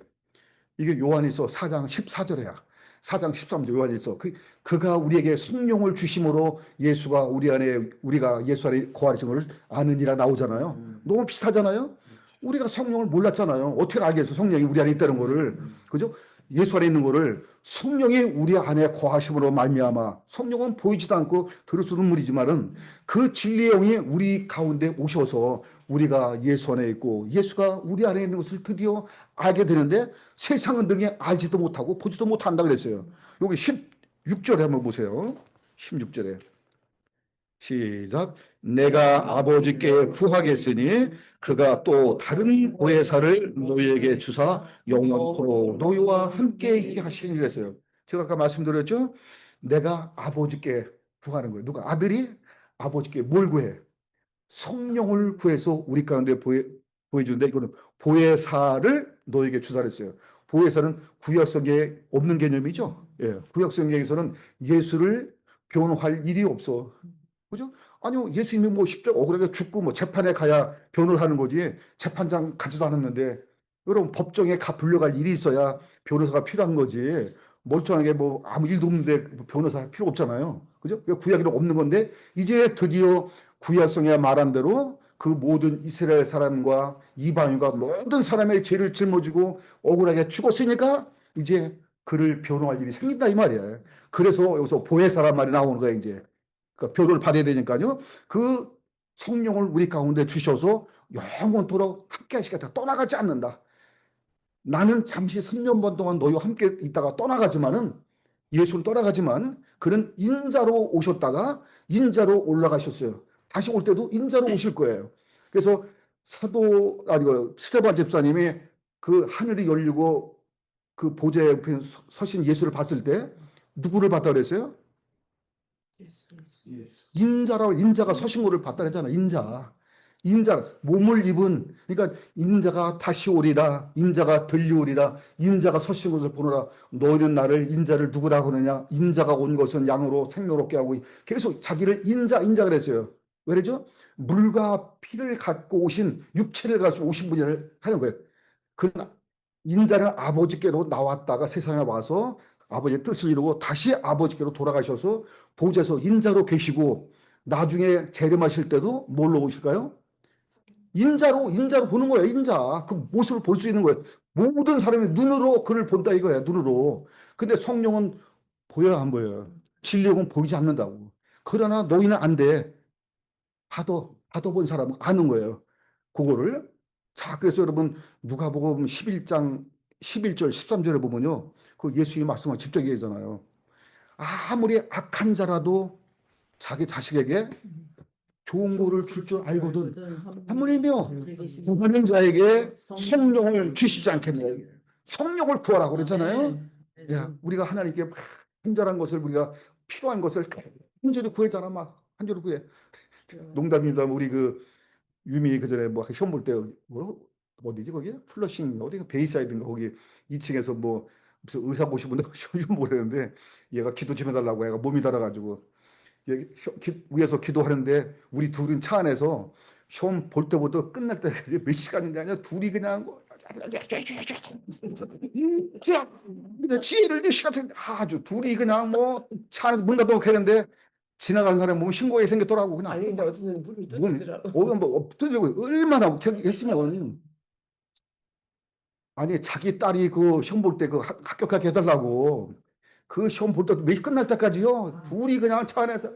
이게 요한일서 4장 14절이야. 4장 13절 요한일서 그가 우리에게 성령을 주심으로 예수가 우리가 예수 안에 거하심을 아느니라 나오잖아요. 너무 비슷하잖아요. 우리가 성령을 몰랐잖아요. 어떻게 알겠어? 성령이 우리 안에 있다는 거를. 그죠? 예수 안에 있는 거를 성령이 우리 안에 거하심으로 말미암아. 성령은 보이지도 않고 들을 수 눈물이지만은 그 진리의 영이 우리 가운데 오셔서 우리가 예수 안에 있고 예수가 우리 안에 있는 것을 드디어 알게 되는데 세상은 능히 알지도 못하고 보지도 못한다 그랬어요. 여기 16절에 한번 보세요. 16절에 시작. 내가 아버지께 구하겠으니 그가 또 다른 보혜사를 너희에게 주사 영원토록 너희와 함께 있게 하시니 그랬어요. 제가 아까 말씀드렸죠. 내가 아버지께 구하는 거예요. 누가? 아들이 아버지께 뭘 구해? 성령을 구해서 우리 가운데 보여주는데 이거는 보혜사를 너에게 주사를 했어요. 보혜사는 구약성경에 없는 개념이죠. 예, 구약성경에서는 예수를 변호할 일이 없어. 그죠? 아니요, 예수님이 뭐 십자가 억울하게 죽고 뭐 재판에 가야 변호를 하는 거지. 재판장 가지도 않았는데 여러분 법정에 불려갈 일이 있어야 변호사가 필요한 거지. 멀쩡하게 뭐 아무 일도 없는데 변호사 필요 없잖아요. 그죠? 구약에는 없는 건데 이제 드디어 구약성에 말한 대로 그 모든 이스라엘 사람과 이방인과 모든 사람의 죄를 짊어지고 억울하게 죽었으니까 이제 그를 변호할 일이 생긴다 이 말이에요. 그래서 여기서 보혜사란 말이 나오는 거예요, 이제. 그러니까 변호를 받아야 되니까요. 그 성령을 우리 가운데 주셔서 영원토록 함께 하시겠다. 떠나가지 않는다. 나는 잠시 3년반 동안 너희와 함께 있다가 떠나가지만은 예수는 떠나가지만 그는 인자로 오셨다가 인자로 올라가셨어요. 다시 올 때도 인자로 오실 거예요. 그래서 스데반 집사님이 그 하늘이 열리고 그 보좌 옆에 서신 예수를 봤을 때 누구를 봤다 그랬어요? 인자가 서신 거를 봤다 그랬잖아. 인자 몸을 입은 그러니까 인자가 다시 오리라 인자가 들려오리라 인자가 서신 것을 보노라 너희는 나를 인자를 누구라고 하느냐 인자가 온 것은 양으로 생명롭게 하고 계속 자기를 인자 그랬어요. 왜죠? 물과 피를 갖고 오신 육체를 가지고 오신 분이를 하는 거예요. 그 인자는 아버지께로 나왔다가 세상에 와서 아버지의 뜻을 이루고 다시 아버지께로 돌아가셔서 보좌에서 인자로 계시고 나중에 재림하실 때도 뭘로 오실까요? 인자로 보는 거예요. 인자. 그 모습을 볼 수 있는 거예요. 모든 사람이 눈으로 그를 본다 이거예요. 눈으로. 근데 성령은 보여야 안 보여요. 진리는 보이지 않는다고. 그러나 너희는 안 돼. 봐도 본 사람은 아는 거예요. 그거를. 자, 그래서 여러분 누가복음 11장 11절 13절에 보면요. 그 예수님이 말씀하신 직접 얘기하잖아요. 아무리 악한 자라도 자기 자식에게 좋은 거를 줄 줄 알거든 하물며 구하는 자에게 성령을 주시지 않겠냐. 성령을 구하라고 그랬잖아요. 야, 우리가 하나님께 막 친절한 것을 우리가 필요한 것을 간절히 구했잖아. 막 간절히 구해. 농담입니다. 우리 그 유미 그 전에 뭐 시험 볼 때 뭐 어디지 거기 플러싱 어디가 베이사이드인가 거기 2층에서 뭐 무슨 의사 모시고 시험 보려는데 얘가 기도 좀 해달라고 얘가 몸이 달아가지고 위에서 기도하는데 우리 둘은 차 안에서 시험 볼 때부터 끝날 때까지 몇 시간인지 아니야 둘이 그냥 그냥 지혜를 내시 같은 아주 둘이 그냥 뭐 차 안에서 문 닫아놓고 했는데 지나가는 사람 보면 신고하게 생겼더라고 그냥 아니 근데 어쨌든 물을 문 뜯더라고. 뭐 엎드리고 얼마나 했으면 아니 자기 딸이 그 시험 볼 때 그 합격하게 해달라고 그 시험 볼 때 몇 끝날 때까지요 둘이 그냥 차 안에서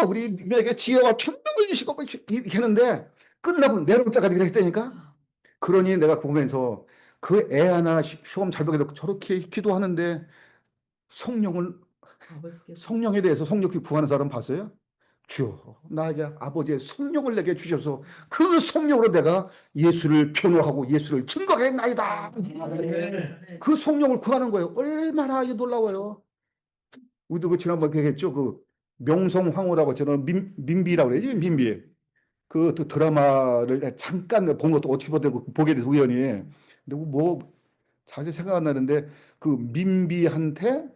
우리 에게 지혜와 천명을 주시고 뭐 이렇게 했는데 끝나고 내려올 때까지 그렇게 했다니까. 그러니 내가 보면서 그 애 하나 시험 잘 보게 되고 저렇게 기도하는데 성령을 아버지께서 성령에 대해서 성령 구하는 사람 봤어요? 주여 나에게 아버지의 성령을 내게 주셔서 그 성령으로 내가 예수를 변호하고 예수를 증거하겠나이다. 그 성령을 구하는 거예요. 얼마나 놀라워요. 우리도 그 지난번 얘기했죠. 그 명성황후라고 저는 민비라고 그러지 민비. 그 드라마를 잠깐 본 것도 어떻게 보게 돼서 우연히. 근데 뭐 자세히 생각 안 나는데 그 민비한테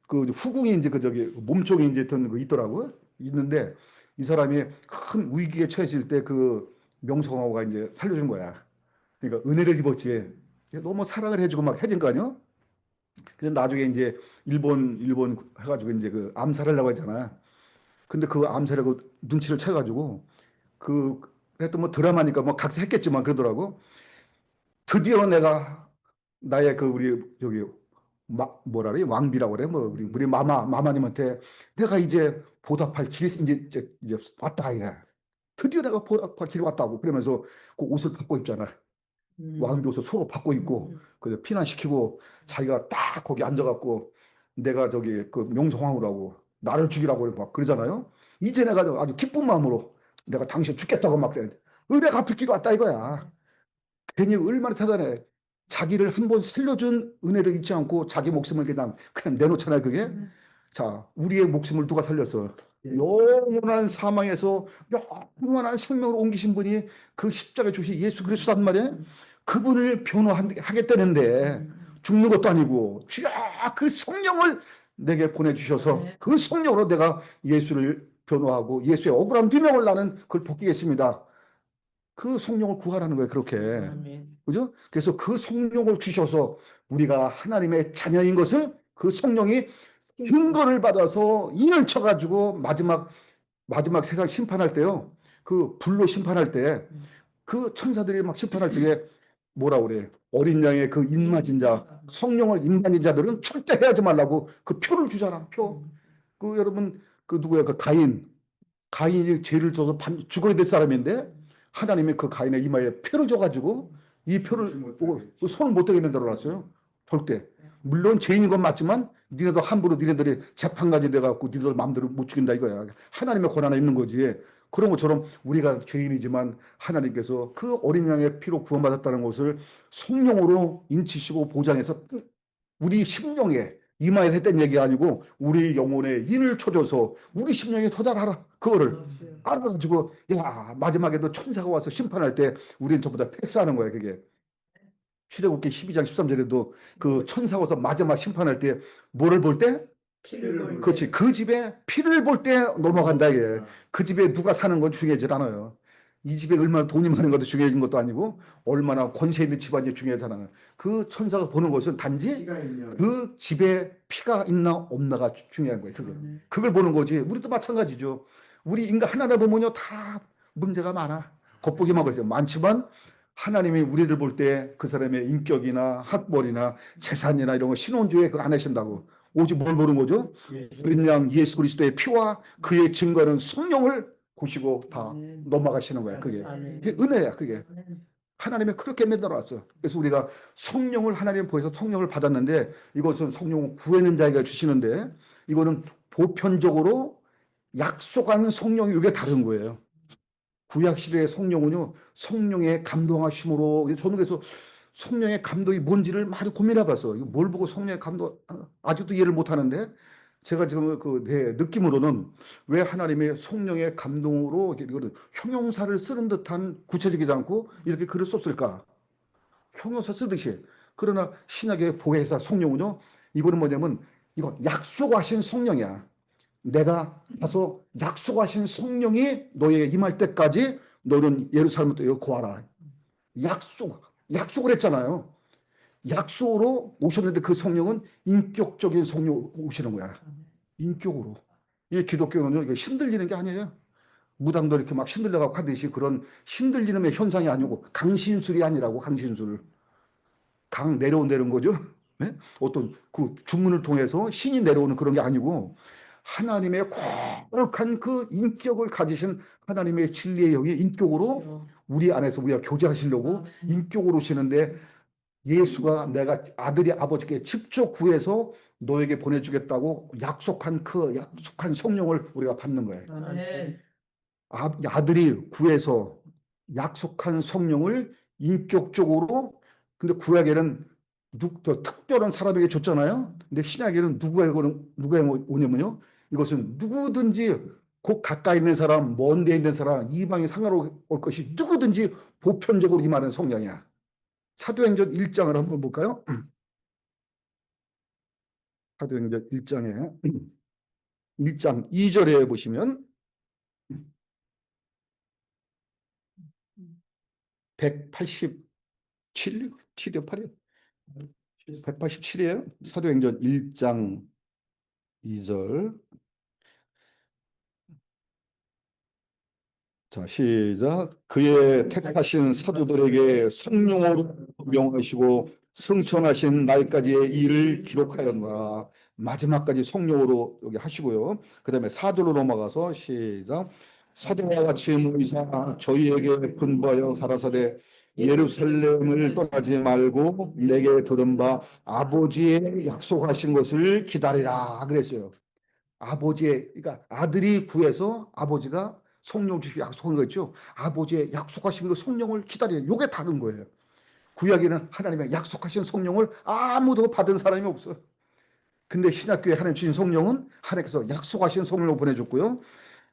그 후궁이 이제 그 저기 몸쪽에 이제 있던 거 있더라고요. 있는데 이 사람이 큰 위기에 처해질 때 그 명성황후가 이제 살려준 거야. 그러니까 은혜를 입었지. 너무 사랑을 해주고 막 해준 거 아니야? 그래서 나중에 이제 일본 해가지고 이제 그 암살하려고 했잖아. 근데 그 암살하고 눈치를 채가지고 그 하여튼 뭐 드라마니까 뭐 각색했겠지만 그러더라고. 드디어 내가 나의 그 우리 저기 뭐라 그래 왕비라고 그래 뭐 우리 마마님한테 내가 이제 보답할 길이 이제 왔다 이래. 드디어 내가 보답할 길이 왔다고 그러면서 그 옷을 바꿔 입잖아. 왕비 옷을 서로 바꿔 입고 그래서 피난시키고 자기가 딱 거기 앉아갖고 내가 저기 그 명성황후라고 나를 죽이라고 막 그러잖아요. 이제 내가 아주 기쁜 마음으로 내가 당신 죽겠다고 막 그래. 은혜 갚을 길이 왔다 이거야. 괜히 얼마나 대단해. 자기를 한 번 살려준 은혜를 잊지 않고 자기 목숨을 그냥 내놓잖아요 그게. 자 우리의 목숨을 누가 살렸어? 영원한 사망에서 영원한 생명을 옮기신 분이 그 십자가에 주신 예수 그리스도란 말이에요. 그분을 변호하겠다는데 죽는 것도 아니고 주여 그 성령을 내게 보내주셔서 그 성령으로 내가 예수를 변호하고 예수의 억울한 비명을 나는 그걸 벗기겠습니다. 그 성령을 구하라는 거예요 그렇게. 그죠? 그래서 그 성령을 주셔서 우리가 하나님의 자녀인 것을 그 성령이 증거를 받아서 인을 쳐가지고 마지막 세상 심판할 때요. 그 불로 심판할 때 그 천사들이 막 심판할 적에 뭐라 그래? 어린 양의 그 인맞은 자, 성령을 인맞은 자들은 절대 해하지 말라고 그 표를 주잖아. 표. 그 여러분 그 누구야? 그 가인이 죄를 져서 죽어야 될 사람인데 하나님이 그 가인의 이마에 표를 줘가지고 이 표를 보고 손을 못 대게 만들어놨어요. 절대. 물론 죄인인 건 맞지만 니네도 함부로 니네들이 재판까지 돼갖고 니네들 마음대로 못 죽인다 이거야. 하나님의 권한에 있는 거지. 그런 것처럼 우리가 죄인이지만 하나님께서 그 어린 양의 피로 구원받았다는 것을 성령으로 인치시고 보장해서 우리 심령에 이마에 했던 얘기가 아니고 우리 영혼에 인을 쳐줘서 우리 심령에 더 잘 알아. 그거를 알아가지고 야 마지막에도 천사가 와서 심판할 때 우리는 전부 다 패스하는 거야 그게. 출애굽기 12장 13절에도 그 천사가 와서 마지막 심판할 때 뭐를 볼 때? 피를 볼 그렇지. 때. 그 집에 피를 볼 때 넘어간다 이게. 그 집에 누가 사는 건 중요하지 않아요. 이 집에 얼마나 돈이 많은 것도 중요해진 것도 아니고 얼마나 권세 있는 집안이 중요하잖아요. 그 천사가 보는 것은 단지 피가 있냐. 그 집에 피가 있나 없나가 중요한 거예요. 그게. 네. 그걸 보는 거지. 우리도 마찬가지죠. 우리 인간 하나를 보면요 다 문제가 많아. 겉보기만 그래요. 많지만 하나님이 우리를 볼 때 그 사람의 인격이나 학벌이나 재산이나 이런 거 신혼주에 그거 안 하신다고. 오직 뭘 보는 거죠? 그냥 예수 그리스도의 피와 그의 증거는 성령을 보시고 다 아멘. 넘어가시는 거야. 그게. 아멘. 그게 은혜야. 그게. 아멘. 하나님이 그렇게 만들어 놨어. 그래서 우리가 성령을 하나님 보여서 성령을 받았는데 이것은 성령을 구하는 자에게 주시는데 이거는 보편적으로 약속한 성령이 이게 다른 거예요. 구약 시대의 성령은요, 성령의 감동하심으로 저는 그래서 성령의 감동이 뭔지를 많이 고민해봤어. 이거 뭘 보고 성령의 감동 아직도 이해를 못하는데 제가 지금 그 내 느낌으로는 왜 하나님의 성령의 감동으로 이거를 형용사를 쓰는 듯한 구체적이지 않고 이렇게 글을 썼을까? 형용사 쓰듯이. 그러나 신약의 보혜사 성령은요, 이거는 뭐냐면 이거 약속하신 성령이야. 내가 가서 약속하신 성령이 너에게 임할 때까지 너는 예루살렘부터 구하라. 약속을 했잖아요. 약속으로 오셨는데 그 성령은 인격적인 성령 오시는 거야. 인격으로. 이 기독교는요, 이게 신들리는 게 아니에요. 무당도 이렇게 막 신들려가고 하듯이 그런 신들리는 현상이 아니고 강신술이 아니라고, 강신술. 강 내려온다는 거죠. 네? 어떤 그 주문을 통해서 신이 내려오는 그런 게 아니고 하나님의 거룩한 그 인격을 가지신 하나님의 진리의 영이 인격으로 우리 안에서 우리가 교제하시려고 인격으로 오시는데 예수가 내가 아들이 아버지께 직접 구해서 너에게 보내주겠다고 약속한 그 약속한 성령을 우리가 받는 거예요. 아멘. 아들이 구해서 약속한 성령을 인격적으로 근데 구약에는 더 특별한 사람에게 줬잖아요. 근데 신약에는 누구에게 오냐면요. 이것은 누구든지 곧 가까이 있는 사람, 먼 데 있는 사람, 이방이 상관올 것이 누구든지 보편적으로 임하는 성령이야. 사도행전 1장을 한번 볼까요? 사도행전 1장에 1장 2절에 보시면 187, 7여 8여 187이에요. 사도행전 1장 2절. 자, 시작. 그의 택하신 사도들에게 성령으로 명하시고 승천하신 날까지의 일을 기록하였노라. 마지막까지 성령으로 여기 하시고요. 그 다음에 4절로 넘어가서 시작. 사도와 같이 모이사 저희에게 분부하여 가라사대 예루살렘을 떠나지 말고 내게 들은 바 아버지의 약속하신 것을 기다리라 그랬어요. 아버지의, 그러니까 아들이 구해서 아버지가 성령 주시고 약속한 거 있죠. 아버지의 약속하신 그 성령을 기다리는 요게 다른 거예요. 구약에는 하나님의 약속하신 성령을 아무도 받은 사람이 없어요. 근데 신약교회 하나님 주신 성령은 하나님께서 약속하신 성령을 보내줬고요.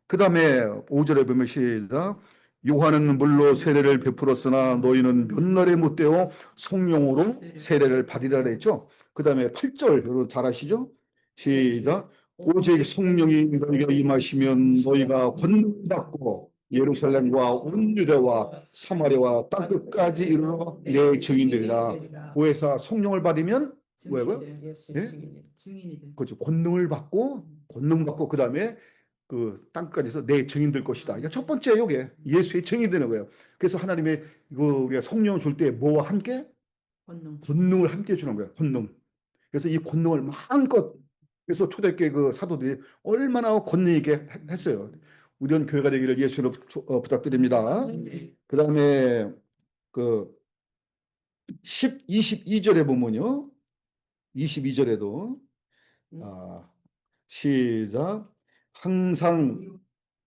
그 다음에 5절에 보면 시작. 요한은 물로 세례를 베풀었으나 너희는 몇 날에 못되어 성령으로 세례를 받으리라 했죠. 그 다음에 8절 여러분 잘 아시죠? 시작. 오직 성령이 너희에게 임하시면 너희가 권능 받고 예루살렘과 온 유대와 사마리아와 땅 끝까지 이르러 내 증인되리라. 보혜사 성령을 받으면 뭐예요? 예? 증인이 돼. 그렇죠. 권능을 받고 그 다음에 그 땅까지서 내 증인 될 것이다. 이게 첫 번째 요게 예수의 증인 되는 거예요. 그래서 하나님의 그 우리가 성령 줄 때 뭐와 함께 권능. 권능을 함께 주는 거예요. 권능. 그래서 이 권능을 마음껏 그래서 초대교회 그 사도들이 얼마나 권능 있게 했어요. 우리는 교회가 되기를 예수로 부탁드립니다. 그 다음에 그 22절에 보면요. 22절에도 시작. 항상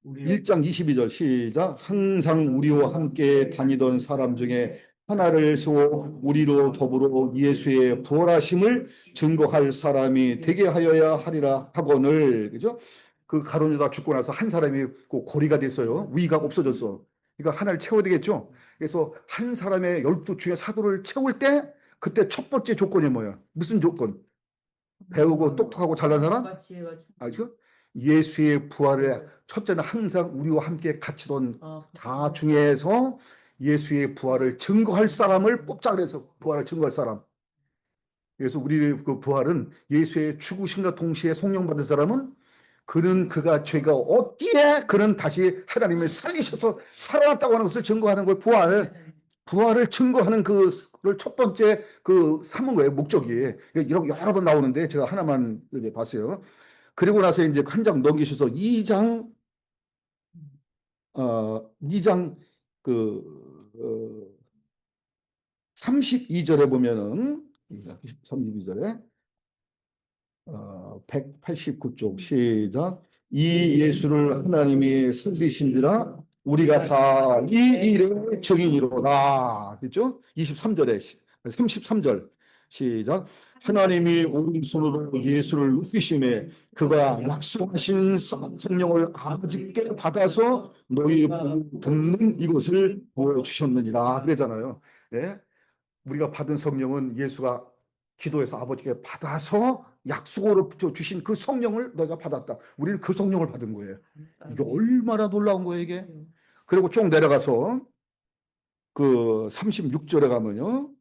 1장 22절 시작. 항상 우리와 함께 다니던 사람 중에 하나를 세워 우리로 더불어 예수의 부활하심을 증거할 사람이 되게 하여야 하리라 하거늘. 그죠? 그 가룟 유다 죽고 나서 한 사람이 그 고리가 됐어요. 위가 없어졌어. 그러니까 하나를 채워야 되겠죠. 그래서 한 사람의 12 중에 사도를 채울 때 그때 첫 번째 조건이 뭐야? 무슨 조건? 배우고 똑똑하고 잘난 사람? 같이 해가지고. 아죠? 예수의 부활을 첫째는 항상 우리와 함께 같이 돈 자 중에서 예수의 부활을 증거할 사람을 뽑자 그래서 부활을 증거할 사람. 그래서 우리 그 부활은 예수의 죽으심과 동시에 성령 받은 사람은 그가 죄가 없기에 그는 다시 하나님을 살리셔서 살아났다고 하는 것을 증거하는 걸 부활을 증거하는 그를 첫 번째 삼은 거예요, 목적이. 이렇게 여러 번 나오는데 제가 하나만 이렇게 봤어요. 그리고 나서 이제 한 장 넘기셔서 2장 2장 그 32절에 보면은 32절에 189쪽 시작. 이 예수를 하나님이 살리신지라 우리가 다 이 일의 증인이로다. 그렇죠? 23절에 33절 시작. 하나님이 오른손으로 예수를 높이심에 그가 약속하신 성령을 아버지께 받아서 너희 듣는 이것을 보여주셨느니라 그러잖아요. 예? 우리가 받은 성령은 예수가 기도해서 아버지께 받아서 약속으로 주신 그 성령을 너희가 받았다. 우리는 그 성령을 받은 거예요. 이게 얼마나 놀라운 거예요, 이게. 그리고 쭉 내려가서 그 36절에 가면요.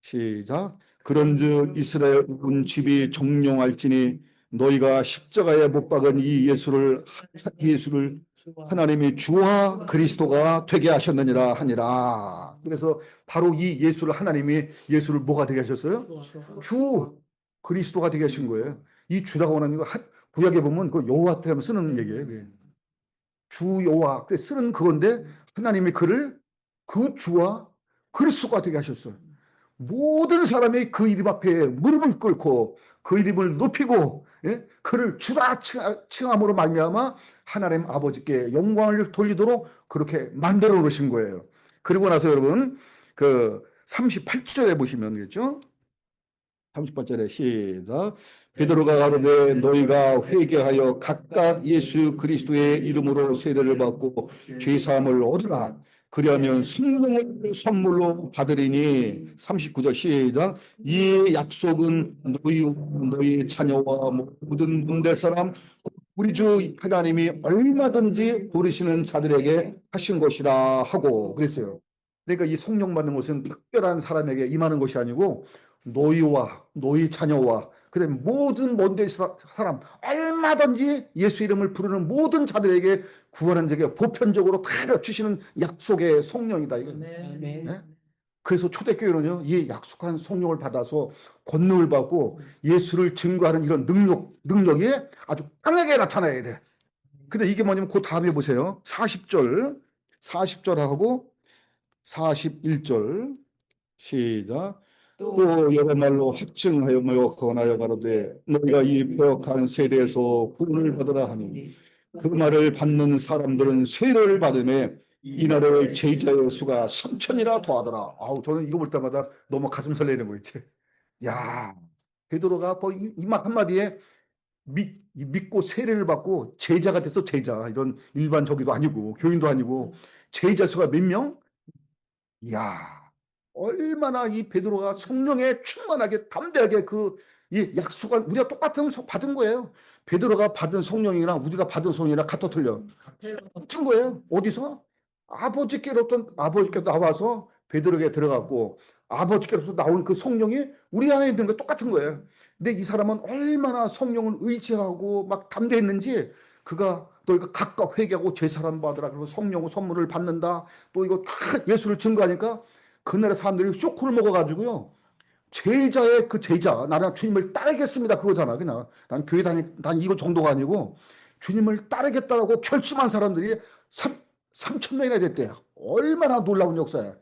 시작. 그런즉 이스라엘 온 집이 정령할지니 너희가 십자가에 못 박은 이 예수를 하나님이 주와 그리스도가 되게 하셨느니라 하니라. 그래서 바로 이 예수를 하나님이 예수를 뭐가 되게 하셨어요? 주 그리스도가 되게 하신 거예요. 이 주라고 하는 거 구약에 보면 그 여호와 때 쓰는 얘기예요. 그게. 주 여호와 때 쓰는 그건데 하나님이 그를 그 주와 그리스도가 되게 하셨어요. 모든 사람이 그 이름 앞에 무릎을 꿇고 그 이름을 높이고 그를 주라 칭함으로 말미암아 하나님 아버지께 영광을 돌리도록 그렇게 만들어 놓으신 거예요. 그리고 나서 여러분 그 38절에 보시면 되겠죠? 38절에 시작. 베드로가 가로되 너희가 회개하여 각각 예수 그리스도의 이름으로 세례를 받고 죄 사함을 얻으라. 그리하면 성령을 선물로 받으리니 39절 시작. 이 약속은 너희 자녀와 모든 문대 사람 우리 주 하나님이 얼마든지 부르시는 자들에게 하신 것이라 하고 그랬어요. 그러니까 이 성령 받는 것은 특별한 사람에게 임하는 것이 아니고 너희와 너희 자녀와 그다음에 모든 먼데 사람 얼마든지 예수 이름을 부르는 모든 자들에게 구원한 자에게 보편적으로 다 주시는 약속의 성령이다. 이거. 네? 그래서 초대교회는요, 이 약속한 성령을 받아서 권능을 받고 예수를 증거하는 이런 능력이 아주 강하게 나타나야 돼. 근데 이게 뭐냐면 그 다음에 보세요. 40절하고 41절 시작. 또 여러 말로 확증하여 권하여 가로되 너희가 이 폐역한 세대에서 구원을 받으라 하니 그 말을 받는 사람들은 세례를 받으며 이날을 제자의 수가 3천이나 더하더라. 아우 저는 이거 볼 때마다 너무 가슴 설레는 거 있지. 야 베드로가 이 말 한마디에 믿고 세례를 받고 제자가 돼서 제자 이런 일반 저기도 아니고 교인도 아니고 제자 수가 몇 명? 이야 얼마나 이 베드로가 성령에 충만하게 담대하게 이 약속한 우리가 똑같은 받은 거예요. 베드로가 받은 성령이나 우리가 받은 성령이나 같아 틀려. 같은 거예요. 어디서? 아버지께로부터 나와서 베드로에게 들어갔고 아버지께로부터 나온 그 성령이 우리 안에 있는 거 똑같은 거예요. 근데 이 사람은 얼마나 성령을 의지하고 막 담대했는지 또 이거 각각 회개하고 제사람 받으라 그러고 성령 선물을 받는다. 또 이거 다 예수를 증거하니까 그 나라 사람들이 쇼크를 먹어가지고요. 제자의 그 제자, 나는 주님을 따르겠습니다. 그거잖아. 그냥 난 교회 난 이거 정도가 아니고 주님을 따르겠다고 결심한 사람들이 3천 명이나 됐대요. 얼마나 놀라운 역사야.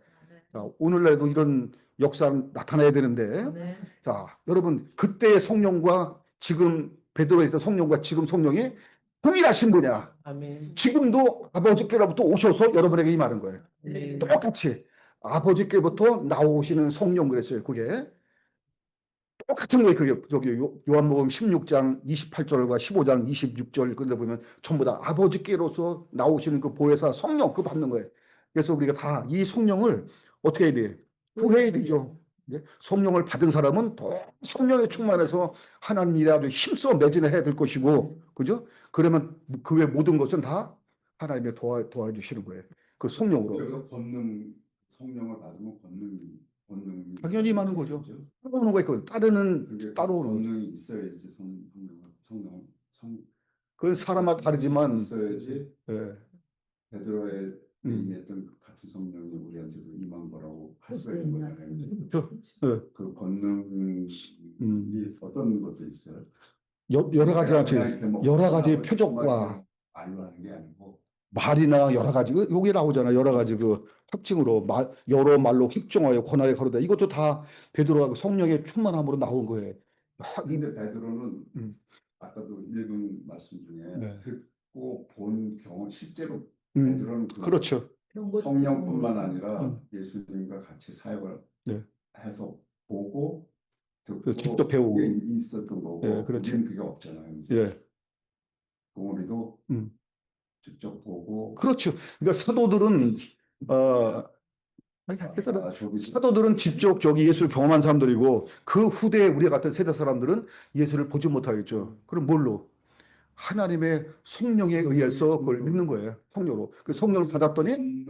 자, 오늘날에도 이런 역사 나타나야 되는데, 자, 여러분 그때의 성령과 지금 베드로에 있던 성령과 지금 성령이 동일하신 분이야. 아멘. 지금도 아버지께로부터 오셔서 여러분에게 임하는 거예요. 네. 똑같이 아버지께로부터 나오시는 성령 그랬어요. 그게 똑같은 거예요. 그게 저기 요한복음 16장 28절과 15장 26절 근데 보면 전부 다 아버지께로서 나오시는 그 보혜사 성령 그 받는 거예요. 그래서 우리가 다 이 성령을 어떻게 해야 돼? 구해야 되죠. 예? 성령을 받은 사람은 더 성령에 충만해서 하나님 일에 아주 힘써 매진해야 될 것이고, 그죠? 그러면 그 외 모든 것은 다 하나님의 도와주시는 거예요. 그 성령으로. 여기서 권능 성령을 받으면 권능이 당연히 많은 거죠. 따라오는 거 있거든. 따라오는 거죠. 권능이 있어야지 성령 그건 사람마다 다르지만, 있어야지 예. 베드로에 임했던 같은 성령이 우리한테도 임한 거라고 할 수가 있는 거잖아요. 저, 예. 그 권능이 어떤 것들이 있어요? 여러 가지 그냥 이렇게 뭐 여러 가지 하고 표적과 말로 하는 게 아니고 말이나 여러 가지 여기 나오잖아. 여러 가지 그 특징으로 여러 말로 획정하여 권하여 가로다. 이것도 다 베드로가 성령의 충만함으로 나온 거예요. 근데 베드로는 음. 아까도 읽은 말씀 중에 네. 듣고 본 경험 실제로 음, 베드로는 그렇죠. 성령뿐만 아니라 예수님과 같이 사역을 네. 해서 보고 듣고 직접 배우고. 그게 있었던 거고 예, 그렇죠. 우리는 그게 없잖아요. 예, 동원이도 음. 직접 보고 그렇죠. 그러니까 사도들은 사도들은 직접 저기 예수를 경험한 사람들이고 그 후대에 우리 같은 세대 사람들은 예수를 보지 못하겠죠. 그럼 뭘로? 하나님의 성령에 의해서 그걸 믿는 거예요. 성령으로. 그 성령을 받았더니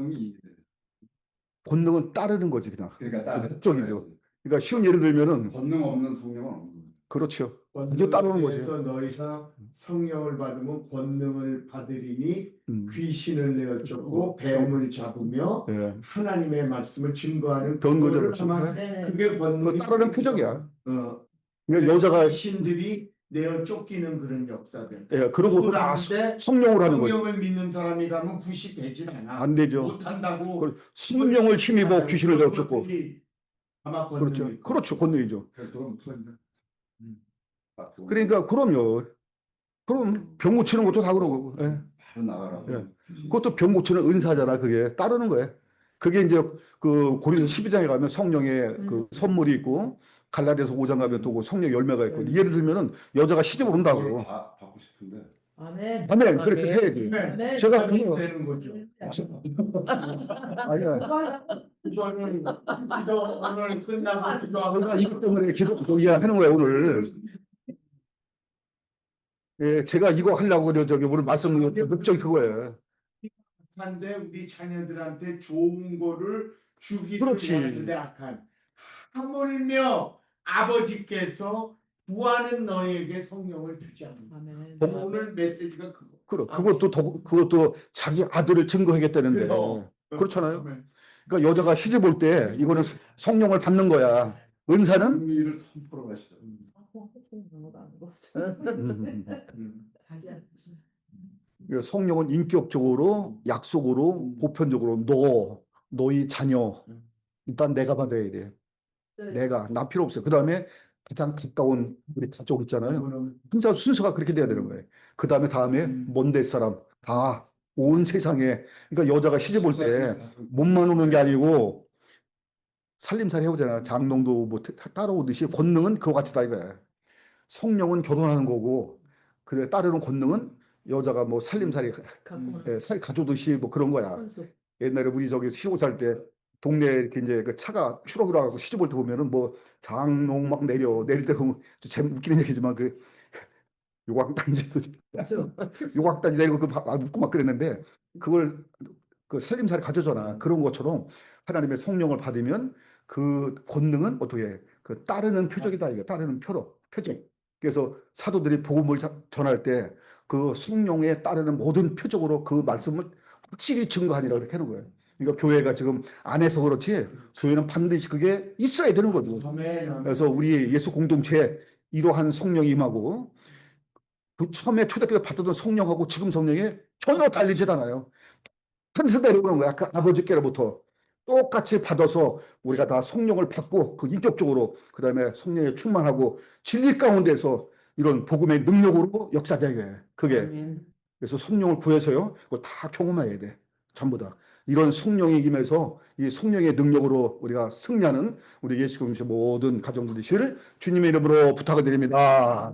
권능은 따르는 거지 그냥. 그러니까 목적이죠. 그러니까 쉬운 예를 들면은 권능 없는 성령은 없는 거예요. 그렇죠. 권능을 따르는 거지. 위해서 너희가 성령을 받으면 권능을 받으리니 귀신을 내어 쫓고 뱀을 잡으며 예. 하나님의 말씀을 증거하는 그런 거죠. 그거를 아마 네네. 그게 권능이 따르는 표적이야. 그러니까 여자가 귀신들이 내어 쫓기는 그런 역사들. 예, 그러고 다 하는데 성령으로 하는 거예요. 성령을 믿는 사람이 가면 굿이 되질 않아. 안 되죠. 못한다고. 성령을 힘입어 귀신을 내어 쫓고. 아마 그렇죠. 권능일 거예요. 그렇죠. 권능이죠. 그럼 그러니까 그럼요. 그럼 병 고치는 것도 다 그런 거고. 예. 바로 나가라고. 예. 그것도 병 고치는 은사잖아. 그게 따르는 거예요. 그게 이제 그 고린도 12장에 가면 성령의 그 선물이 있고 갈라디아서 5장 가면 또 그 성령 열매가 있고 예를 들면은 여자가 시집을 온다고. 그걸 받고 싶은데 아멘. 아멘. 그렇게 해야지. 아멘. 제가 그게 그거 되는 거죠. 아니야. 이거는 기도 오늘 끝나고 기도하고 내가 이것 때문에 기도 하는 거야 오늘. 예, 제가 이거 하려고 그래 저기 오늘 말씀 목적이 그거예요. 한데 우리 자녀들한테 좋은 거를 주기를 그렇지. 원하는데 악한 하물며 아버지께서 구하는 너에게 성령을 주지 않는다. 아멘. 오늘 메시지가 그거. 그것도 자기 아들을 증거하겠다는데 그래요. 그렇잖아요. 아멘. 그러니까 여자가 시집 올 때 이거는 성령을 받는 거야. 은사는 승리를 선포를 하시죠. 그러니까 성령은 인격적으로 약속으로 보편적으로 너희 자녀 일단 내가 받아야 돼. 나 필요 없어요. 그 다음에 가장 가까운 우리 가족 있잖아요. 항상 순서가 그렇게 돼야 되는 거예요. 그 다음에 먼데 사람 다 온 세상에 그러니까 여자가 시집 올 때 몸만 오는 게 아니고 살림살이 해오잖아. 장롱도 뭐 따라오듯이 권능은 그거 같다 이거야. 성령은 결혼하는 거고 그래 따르는 권능은 여자가 뭐 살림살이 가져오듯이 뭐 그런 거야. 옛날에 우리 저기 시골 살 때 동네 이렇게 이제 그 차가 추락을 하고 시집 올 때 보면은 뭐 장롱 막 내릴 때 보면 좀 웃기는 얘기지만 그 요광단지에서 요광단지 내리고 웃고 막 그랬는데 그걸 그 살림살이 가져잖아. 그런 것처럼 하나님의 성령을 받으면 그 권능은 어떻게 해? 그 따르는 표적이다 이거 따르는 표적. 그래서 사도들이 복음을 전할 때 그 성령에 따르는 모든 표적으로 그 말씀을 확실히 증거하니라 그렇게 하는 거예요. 그러니까 교회가 지금 안 해서 그렇지 교회는 반드시 그게 있어야 되는 거죠. 그래서 우리 예수 공동체에 이러한 성령이 임하고 그 처음에 초대교회 때 받았던 성령하고 지금 성령이 전혀 달리질 않아요. 천에서 내려오는 거야. 그 아버지께로부터 똑같이 받아서 우리가 다 성령을 받고 그 인격적으로 그 다음에 성령에 충만하고 진리 가운데서 이런 복음의 능력으로 역사자예요. 그게 그래서 성령을 구해서요. 그걸 다 경험해야 돼. 전부 다. 이런 성령이 임해서 이 성령의 능력으로 우리가 승리하는 우리 예수 그리스도의 모든 가정들이 되시기를 주님의 이름으로 부탁을 드립니다.